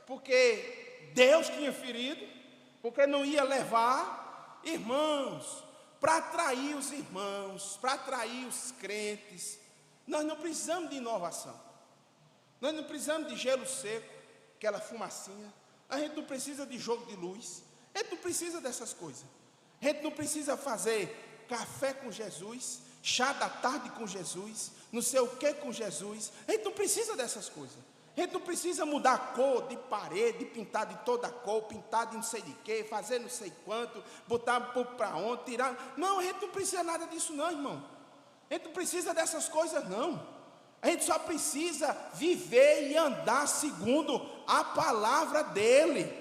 porque Deus tinha ferido, porque não ia levar, irmãos, para atrair os irmãos, para atrair os crentes, nós não precisamos de inovação, nós não precisamos de gelo seco, aquela fumacinha, a gente não precisa de jogo de luz, a gente não precisa dessas coisas, a gente não precisa fazer café com Jesus, chá da tarde com Jesus, não sei o que com Jesus. A gente não precisa dessas coisas. A gente não precisa mudar a cor de parede, pintar de toda a cor, pintar de não sei de quê, fazer não sei quanto, botar para onde, tirar. Não, a gente não precisa nada disso não, irmão. A gente não precisa dessas coisas não. A gente só precisa viver e andar segundo a palavra dele.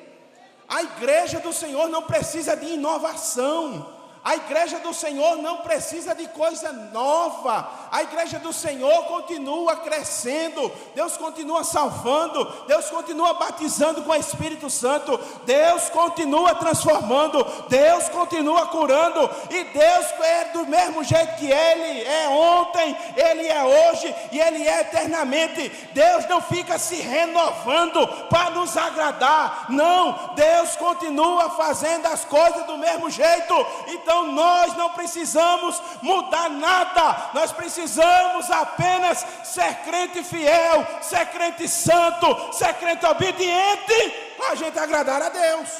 A igreja do Senhor não precisa de inovação. A igreja do Senhor não precisa de coisa nova. A igreja do Senhor continua crescendo. Deus continua salvando. Deus continua batizando com o Espírito Santo. Deus continua transformando. Deus continua curando. E Deus é do mesmo jeito que Ele é ontem, Ele é hoje e Ele é eternamente. Deus não fica se renovando para nos agradar. Não, Deus continua fazendo as coisas do mesmo jeito. Então nós não precisamos mudar nada, nós precisamos apenas ser crente fiel, ser crente santo, ser crente obediente, para a gente agradar a Deus.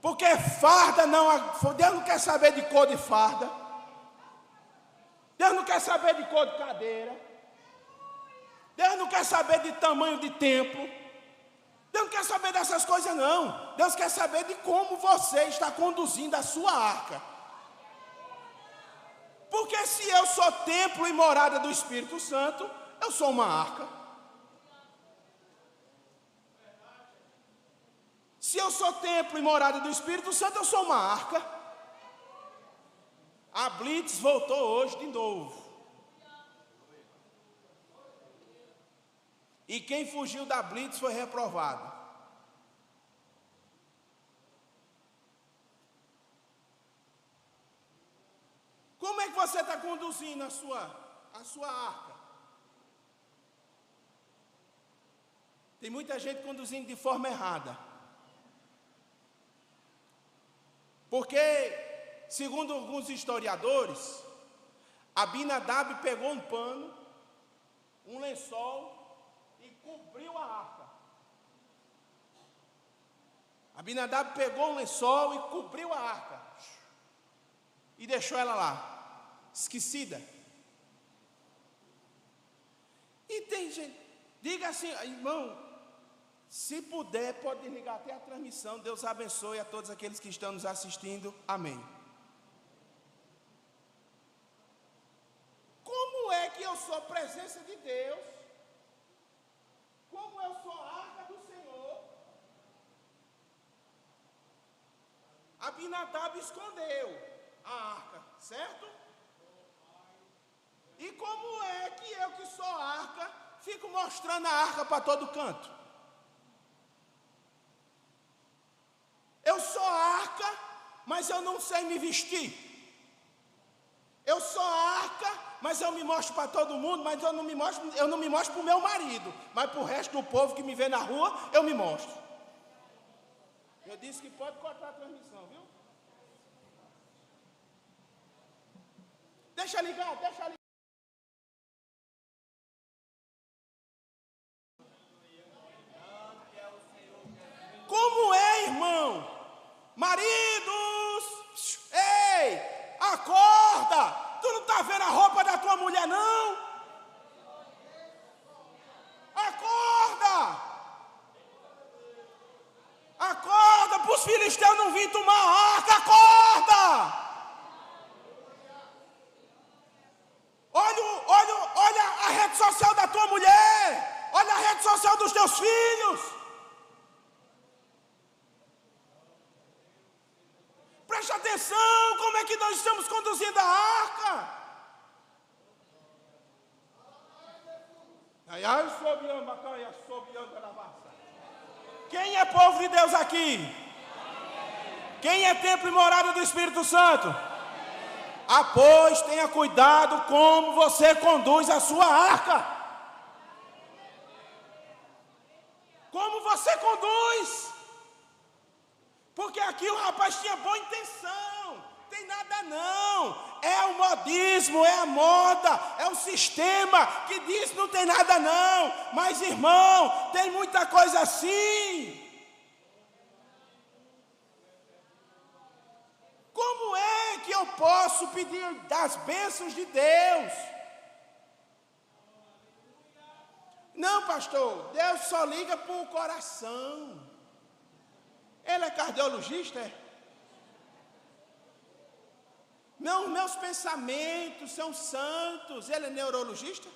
Porque farda Deus não quer saber de cor de farda, Deus não quer saber de cor de cadeira, Deus não quer saber de tamanho de templo. Deus não quer saber dessas coisas não. Deus quer saber de como você está conduzindo a sua arca. Porque se eu sou templo e morada do Espírito Santo, eu sou uma arca. Se eu sou templo e morada do Espírito Santo, eu sou uma arca. A Blitz voltou hoje de novo. E quem fugiu da Blitz foi reprovado. Como é que você está conduzindo a sua arca? Tem muita gente conduzindo de forma errada. Porque, segundo alguns historiadores, Abinadab pegou um pano, um lençol, e cobriu a arca. Abinadab pegou um lençol e cobriu a arca. E deixou ela lá, esquecida. E tem gente, diga assim, irmão, se puder, pode desligar até a transmissão. Deus abençoe a todos aqueles que estão nos assistindo. Amém. Como é que eu sou presença de Deus? Como eu sou a arca do Senhor? Abinadab escondeu a arca, certo? E como é que eu que sou a arca, fico mostrando a arca para todo canto? Eu sou a arca, mas eu não sei me vestir. Eu sou a arca, mas eu me mostro para todo mundo, mas eu não me mostro para o meu marido, mas para o resto do povo que me vê na rua, eu me mostro. Eu disse que pode cortar a transmissão, viu? Deixa ligar. Como é, irmão? Maridos, ei, acorda! Tu não está vendo a roupa da tua mulher, não? Acorda! Acorda para os filisteus não virem tomar a arca, acorda! Olha a rede social da tua mulher, olha a rede social dos teus filhos. Preste atenção, como é que nós estamos conduzindo a arca? Quem é povo de Deus aqui? Quem é templo e morada do Espírito Santo? Pois tenha cuidado como você conduz a sua arca. Como você conduz? Porque aqui o rapaz tinha boa intenção, tem nada não, é o modismo, é a moda, é o sistema que diz não tem nada não, mas irmão, tem muita coisa assim. Como é que eu posso pedir das bênçãos de Deus. Não, pastor, Deus só liga para o coração. Ele é cardiologista, é? Não, meus pensamentos são santos. Ele é neurologista?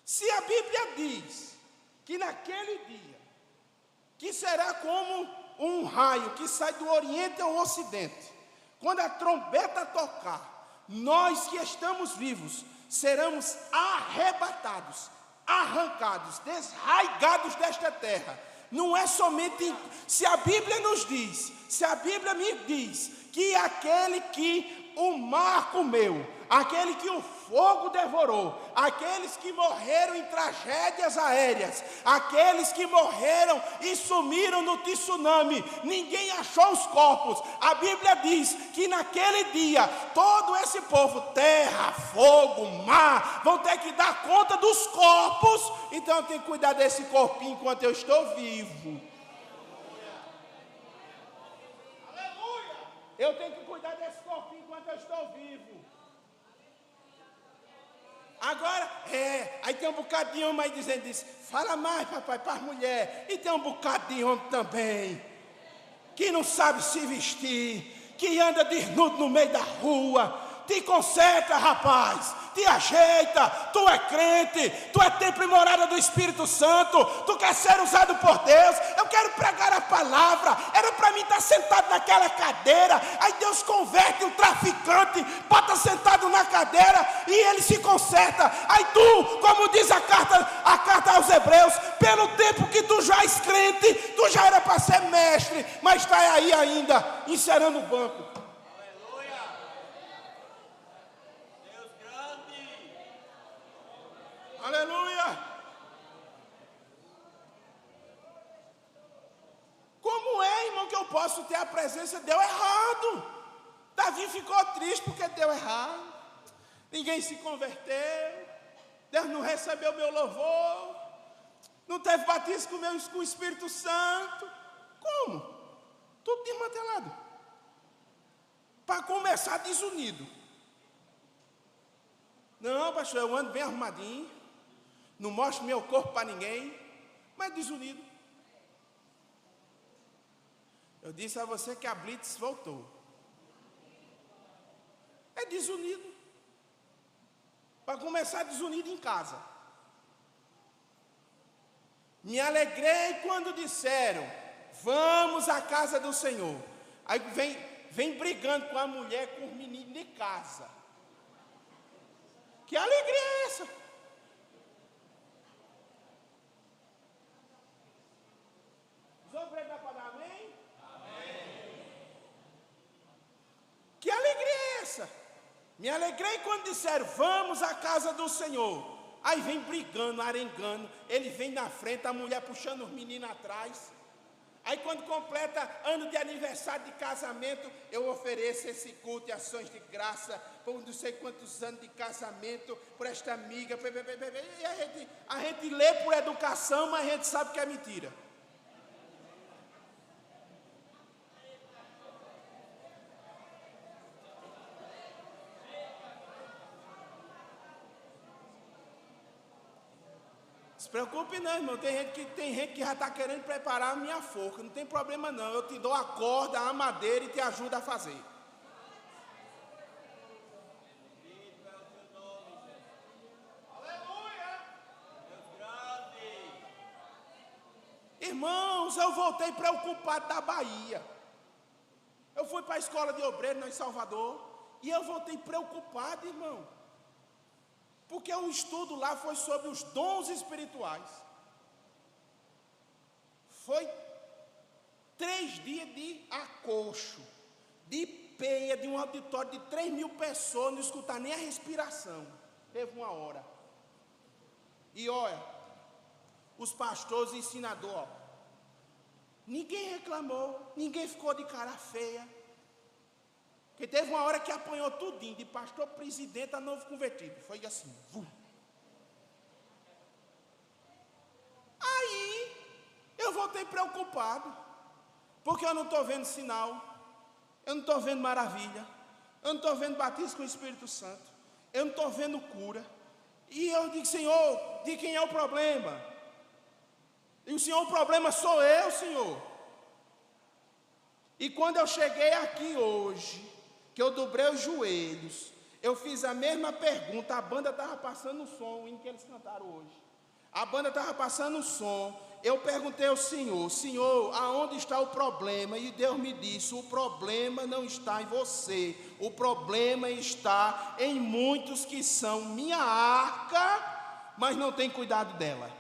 Se a Bíblia diz que naquele dia, que será como um raio que sai do Oriente ao Ocidente, quando a trombeta tocar, nós que estamos vivos, seremos arrebatados, arrancados, desraigados desta terra. Não é somente, se a Bíblia nos diz, se a Bíblia me diz que aquele que o mar comeu, aquele que o fogo devorou, aqueles que morreram em tragédias aéreas, aqueles que morreram e sumiram no tsunami, ninguém achou os corpos. A Bíblia diz que naquele dia, todo esse povo, terra, fogo, mar, vão ter que dar conta dos corpos. Então eu tenho que cuidar desse corpinho enquanto eu estou vivo. Aleluia! Eu tenho que cuidar desse corpinho enquanto eu estou vivo. Agora, aí tem um bocado de homem aí dizendo isso. Fala mais, papai, para as mulheres. E tem um bocado de homem também, que não sabe se vestir, que anda desnudo no meio da rua. Te conserta, rapaz, te ajeita. Tu é crente, tu é templo e morada do Espírito Santo, tu quer ser usado por Deus. Eu quero pregar a palavra. Era para mim estar sentado naquela cadeira, aí Deus converte um traficante, bota sentado na cadeira e ele se conserta. Aí tu, como diz a carta aos Hebreus, pelo tempo que tu já és crente, tu já era para ser mestre, mas está aí ainda encerando o banco. Aleluia! Como é, irmão, que eu posso ter a presença? Deu errado. Davi ficou triste porque deu errado. Ninguém se converteu. Deus não recebeu meu louvor. Não teve batismo com o Espírito Santo. Como? Tudo desmantelado. Para começar, desunido. Não, pastor, eu ando bem arrumadinho. Não mostro meu corpo para ninguém, mas desunido. Eu disse a você que a Blitz voltou. É desunido. Para começar, desunido em casa. Me alegrei quando disseram, vamos à casa do Senhor. Aí vem brigando com a mulher, com os meninos de casa. Que alegria é essa? Que alegria é essa? Me alegrei quando disseram, vamos à casa do Senhor. Aí vem brigando, arengando, ele vem na frente, a mulher puxando os meninos atrás. Aí quando completa ano de aniversário de casamento, eu ofereço esse culto e ações de graça, por não sei quantos anos de casamento, por esta amiga, e a gente lê por educação, mas a gente sabe que é mentira. Se preocupe não, irmão, tem gente que já está querendo preparar a minha forca, não tem problema não, eu te dou a corda, a madeira e te ajudo a fazer. Aleluia! Irmãos, eu voltei preocupado da Bahia. Eu fui para a escola de obreiro em Salvador, e eu voltei preocupado, irmão. Porque o estudo lá foi sobre os dons espirituais. Foi 3 dias de acocho, de peia, de um auditório de 3.000 pessoas, não escutar nem a respiração. Teve uma hora. E olha, os pastores e ensinadores, ninguém reclamou, ninguém ficou de cara feia. Porque teve uma hora que apanhou tudinho, de pastor, presidente a novo convertido. Foi assim. Aí, eu voltei preocupado, porque eu não estou vendo sinal. Eu não estou vendo maravilha. Eu não estou vendo batismo com o Espírito Santo. Eu não estou vendo cura. E eu digo, Senhor, de quem é o problema? E o Senhor, o problema sou eu, Senhor. E quando eu cheguei aqui hoje, que eu dobrei os joelhos, eu fiz a mesma pergunta. A banda estava passando o som, o hino que eles cantaram hoje. A banda estava passando o som. Eu perguntei ao Senhor, Senhor, aonde está o problema? E Deus me disse, o problema não está em você. O problema está em muitos que são minha arca, mas não tem cuidado dela.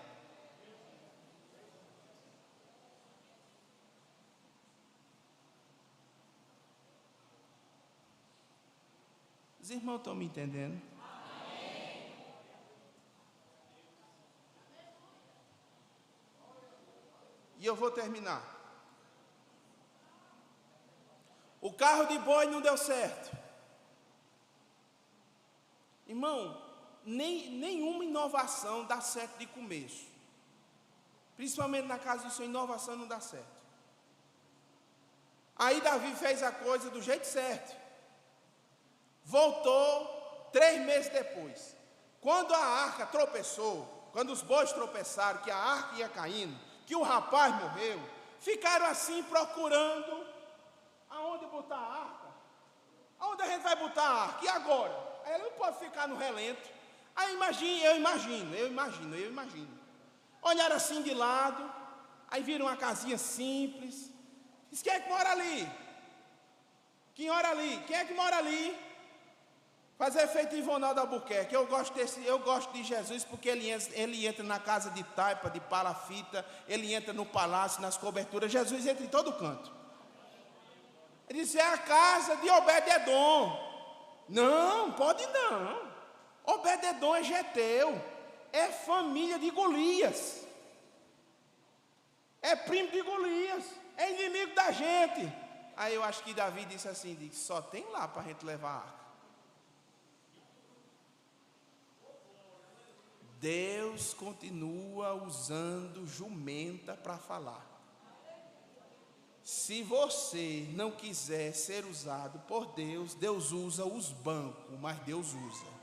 Os irmãos estão me entendendo? E eu vou terminar. O carro de boi não deu certo. Irmão, nenhuma inovação dá certo de começo. Principalmente na casa do Senhor, inovação não dá certo. Aí Davi fez a coisa do jeito certo. Voltou 3 meses depois. Quando a arca tropeçou, quando os bois tropeçaram, que a arca ia caindo, que o rapaz morreu, ficaram assim procurando aonde botar a arca. Aonde a gente vai botar a arca? E agora? Ela não pode ficar no relento. Aí eu imagino. Olharam assim de lado, aí viram uma casinha simples. Diz, quem é que mora ali? Quem é que mora ali? Fazer feito Ivonaldo Albuquerque. Eu gosto de Jesus porque ele entra na casa de taipa, de palafita, ele entra no palácio, nas coberturas. Jesus entra em todo canto. Ele disse, é a casa de Obed-edom. Não, pode não. Obed-edom é geteu, é família de Golias, é primo de Golias, é inimigo da gente. Aí eu acho que Davi disse assim, só tem lá para a gente levar a arca. Deus continua usando jumenta para falar. Se você não quiser ser usado por Deus, Deus usa os bancos, mas Deus usa.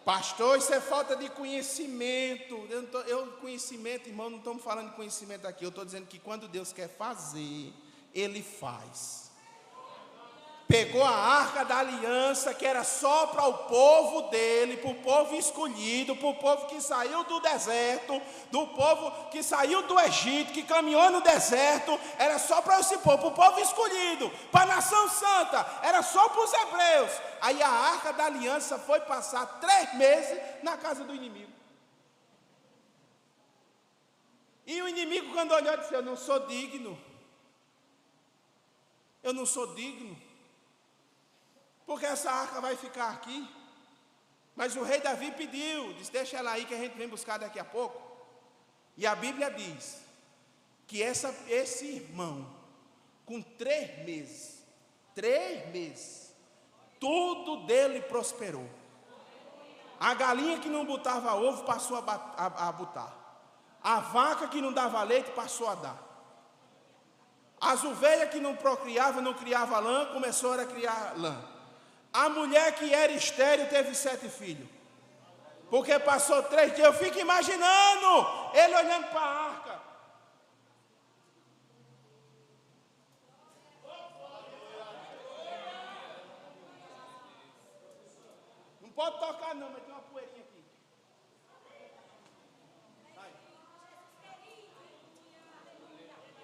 Pastor, isso é falta de conhecimento. Conhecimento, irmão, não estamos falando de conhecimento aqui. Eu estou dizendo que quando Deus quer fazer, Ele faz. Pegou a arca da aliança, que era só para o povo dele, para o povo escolhido, para o povo que saiu do deserto, do povo que saiu do Egito, que caminhou no deserto, era só para esse povo, para o povo escolhido, para a nação santa, era só para os hebreus. Aí a arca da aliança foi passar 3 meses na casa do inimigo. E o inimigo, quando olhou, disse, eu não sou digno. Porque essa arca vai ficar aqui. Mas o rei Davi pediu, disse, deixa ela aí que a gente vem buscar daqui a pouco. E a Bíblia diz que esse irmão, com 3 meses, tudo dele prosperou. A galinha que não botava ovo passou a botar. A vaca que não dava leite passou a dar. As ovelhas que não procriavam, não criava lã, começou a criar lã. A mulher que era estéril teve 7 filhos. Porque passou 3 dias. Eu fico imaginando ele olhando para a arca. Não pode tocar não, mas tem uma poeirinha aqui. Vai.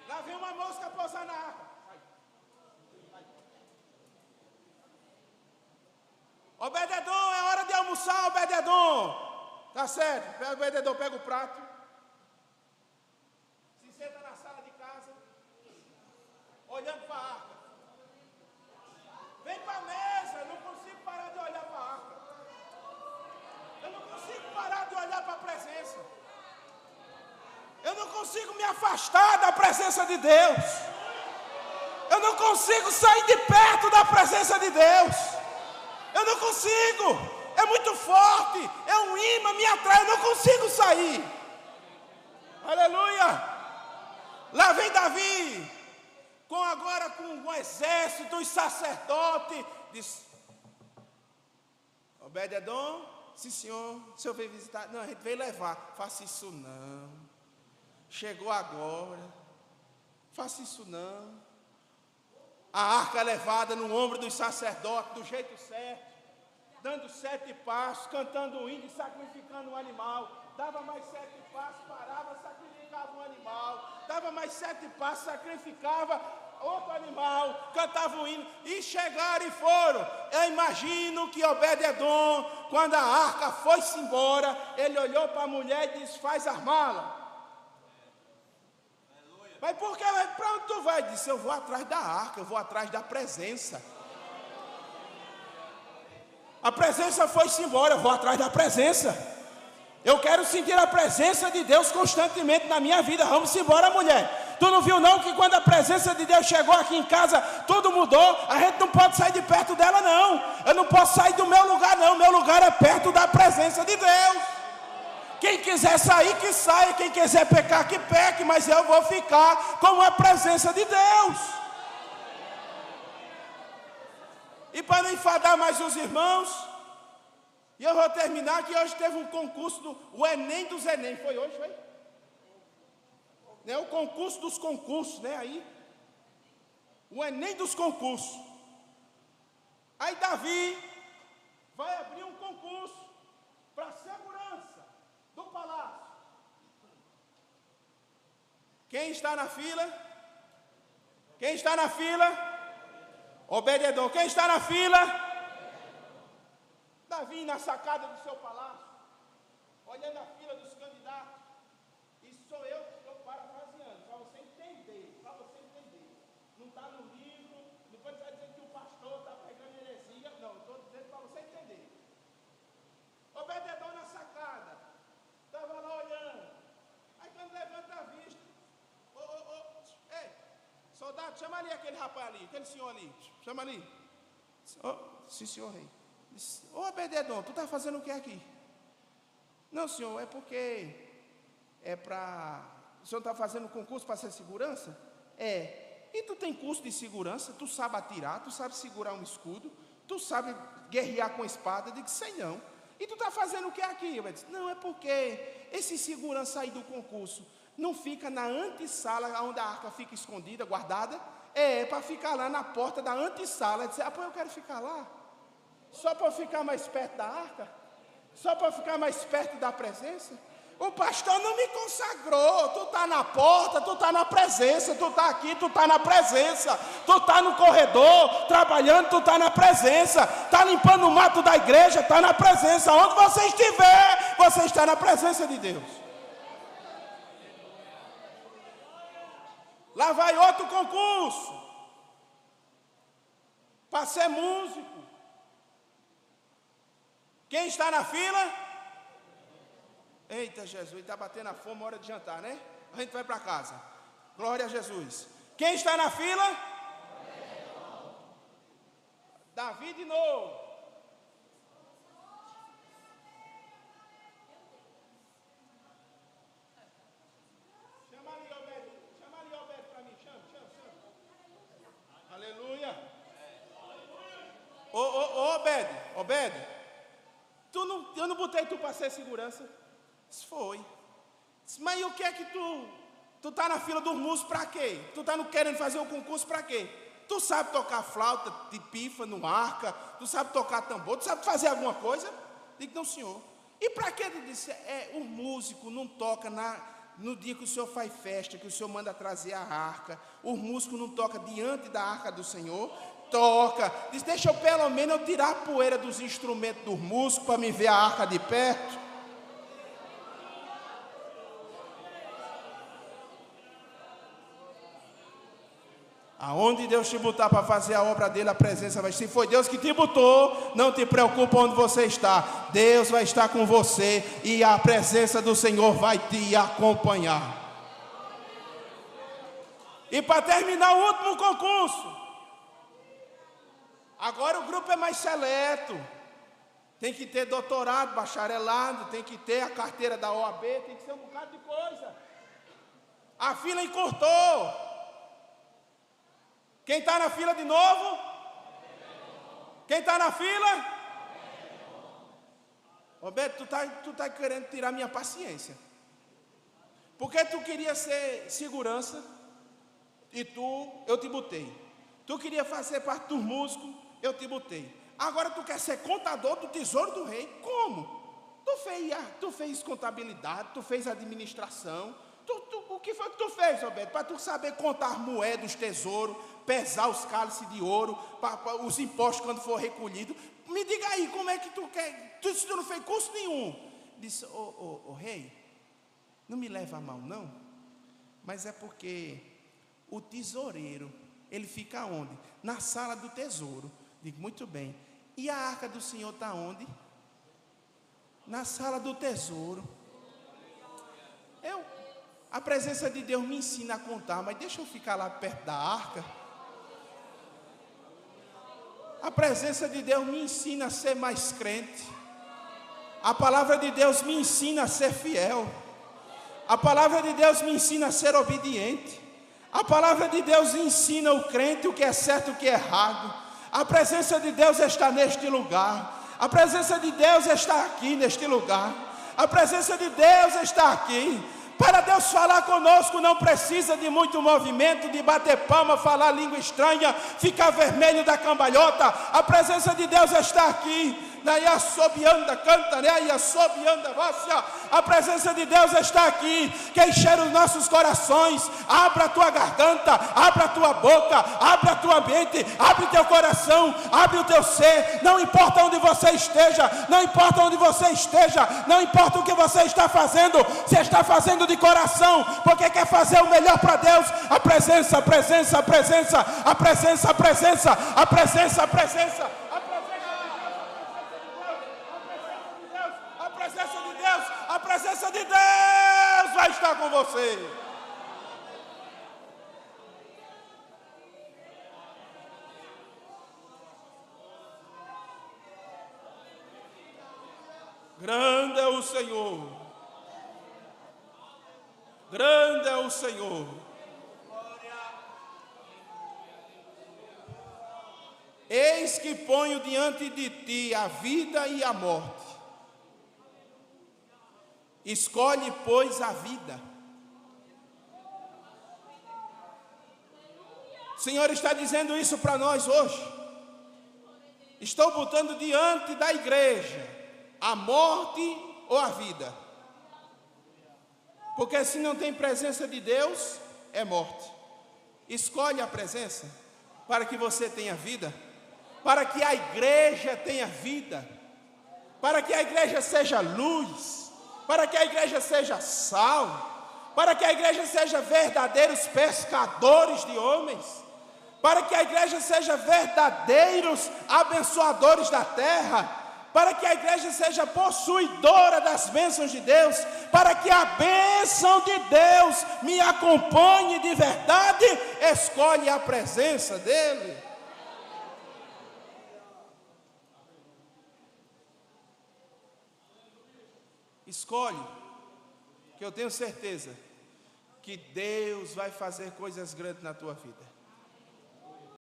Lá vem uma mosca pousar na arca. Obed-edom, é hora de almoçar, Obed-edom. Tá certo, Obed-edom pega o prato, se senta na sala de casa, olhando para a arca. Vem para a mesa, eu não consigo parar de olhar para a arca. Eu não consigo parar de olhar para a presença. Eu não consigo me afastar da presença de Deus. Eu não consigo sair de perto da presença de Deus. Eu não consigo, é muito forte, é um imã, me atrai, eu não consigo sair. Aleluia. Lá vem Davi, com a agora com um exército, os sacerdotes. Disse: Obed-edom, sim senhor, o senhor veio visitar? Não, a gente veio levar. Faça isso não. Chegou agora. Faça isso não. A arca levada no ombro dos sacerdotes, do jeito certo, dando 7 passos, cantando um hino e sacrificando um animal. Dava mais 7 passos, parava, sacrificava um animal. Dava mais 7 passos, sacrificava outro animal, cantava um hino. E chegaram e foram. Eu imagino que Obed-edom, quando a arca foi-se embora, ele olhou para a mulher e disse: faz as malas. Mas por que? Para onde tu vai? Disse: eu vou atrás da arca, eu vou atrás da presença. A presença foi-se embora, eu vou atrás da presença. Eu quero sentir a presença de Deus constantemente na minha vida. Vamos embora, mulher. Tu não viu não que quando a presença de Deus chegou aqui em casa, tudo mudou? A gente não pode sair de perto dela não. Eu não posso sair do meu lugar não. Meu lugar é perto da presença de Deus. Quem quiser sair, que saia. Quem quiser pecar, que peque. Mas eu vou ficar com a presença de Deus. E para não enfadar mais os irmãos, e eu vou terminar que hoje teve um concurso, o Enem dos Enem. Foi hoje, foi? Né, o concurso dos concursos, né? Aí, o Enem dos concursos. Aí Davi vai abrir um concurso para segurança do palácio. Quem está na fila? Quem está na fila? Obed-edom. Quem está na fila? Davi na sacada do seu palácio, olhando a fila dos candidatos. Isso sou eu parafraseando, para você entender, Não está no livro, não pode estar dizendo que o pastor está pregando heresia, não, estou dizendo para você entender. Obed-edom na sacada, estava lá olhando. Aí quando levanta a vista, ei, soldado, chama ali aquele rapaz ali, aquele senhor ali, chama ali. Sim, senhor rei. Ô Obed-edom, tu está fazendo o que aqui? Não, senhor, é porque o senhor está fazendo concurso para ser segurança? É. E tu tem curso de segurança? Tu sabe atirar? Tu sabe segurar um escudo? Tu sabe guerrear com espada? Eu digo: sei não. E tu está fazendo o que aqui? Eu disse: não, é porque esse segurança aí do concurso não fica na antessala onde a arca fica escondida, guardada? É para ficar lá na porta da antessala. Eu disse: ah, pô, eu quero ficar lá. Só para ficar mais perto da arca? Só para ficar mais perto da presença? O pastor não me consagrou. Tu está na porta, tu está na presença. Tu está aqui, tu está na presença. Tu está no corredor, trabalhando, tu está na presença. Está limpando o mato da igreja, está na presença. Onde você estiver, você está na presença de Deus. Lá vai outro concurso para ser músico. Quem está na fila? Eita, Jesus, está batendo a fome, hora de jantar, né? A gente vai para casa. Glória a Jesus. Quem está na fila? Davi de novo. Chama ali, Obed, para mim. Chama. Aleluia. Ô, Obed. Eu não botei tu para ser segurança. Isso foi. Mas e o que é que tu está na fila dos músicos para quê? Tu está querendo fazer o concurso para quê? Tu sabe tocar flauta de pífano, arca, tu sabe tocar tambor, tu sabe fazer alguma coisa? Digo: não, senhor. E para que ele disse? O músico não toca no dia que o senhor faz festa, que o senhor manda trazer a arca. O músico não toca diante da arca do Senhor. Toca. Diz: deixa eu pelo menos eu tirar a poeira dos instrumentos dos músicos para me ver a arca de perto. Aonde Deus te botar para fazer a obra dele, a presença vai. Se foi Deus que te botou, não te preocupa onde você está. Deus vai estar com você e a presença do Senhor vai te acompanhar. E para terminar o último concurso, agora o grupo é mais seleto. Tem que ter doutorado, bacharelado, tem que ter a carteira da OAB, tem que ser um bocado de coisa. A fila encurtou. Quem está na fila de novo? Quem está na fila? Roberto, tu tá querendo tirar minha paciência. Porque tu queria ser segurança e eu te botei. Tu queria fazer parte dos músicos, eu te botei. Agora tu quer ser contador do tesouro do rei? Como? Tu fez contabilidade, tu fez administração. O que foi que tu fez, Roberto? Para tu saber contar moedas, tesouros, pesar os cálices de ouro, para os impostos quando for recolhido. Me diga aí, como é que tu quer? Tu não fez curso nenhum. Disse, rei, não me leva a mal não, mas é porque o tesoureiro, ele fica onde? Na sala do tesouro. Digo, muito bem. E a arca do Senhor está onde? Na sala do tesouro. A presença de Deus me ensina a contar, mas deixa eu ficar lá perto da arca. A presença de Deus me ensina a ser mais crente. A palavra de Deus me ensina a ser fiel. A palavra de Deus me ensina a ser obediente. A palavra de Deus ensina o crente o que é certo e o que é errado. A presença de Deus está neste lugar. A presença de Deus está aqui neste lugar. A presença de Deus está aqui. Para Deus falar conosco não precisa de muito movimento, de bater palma, falar língua estranha, ficar vermelho da cambalhota. A presença de Deus está aqui. A presença de Deus está aqui. Quem cheira os nossos corações. Abra a tua garganta, abra a tua boca, abra a tua mente, abre teu coração, abre o teu ser. Não importa onde você esteja, não importa onde você esteja, não importa o que você está fazendo, se está fazendo de coração, porque quer fazer o melhor para Deus. A presença, a presença, a presença, a presença, a presença, a presença, a presença. A presença de Deus vai estar com você. Grande é o Senhor. Grande é o Senhor. Eis que ponho diante de ti a vida e a morte. Escolhe, pois, a vida. O Senhor está dizendo isso para nós hoje. Estou botando diante da igreja a morte ou a vida. Porque se não tem presença de Deus, é morte. Escolhe a presença para que você tenha vida, para que a igreja tenha vida, para que a igreja seja luz, para que a igreja seja sal, para que a igreja seja verdadeiros pescadores de homens, para que a igreja seja verdadeiros abençoadores da terra, para que a igreja seja possuidora das bênçãos de Deus, para que a bênção de Deus me acompanhe de verdade. Escolhe a presença dEle. Escolhe, que eu tenho certeza que Deus vai fazer coisas grandes na tua vida.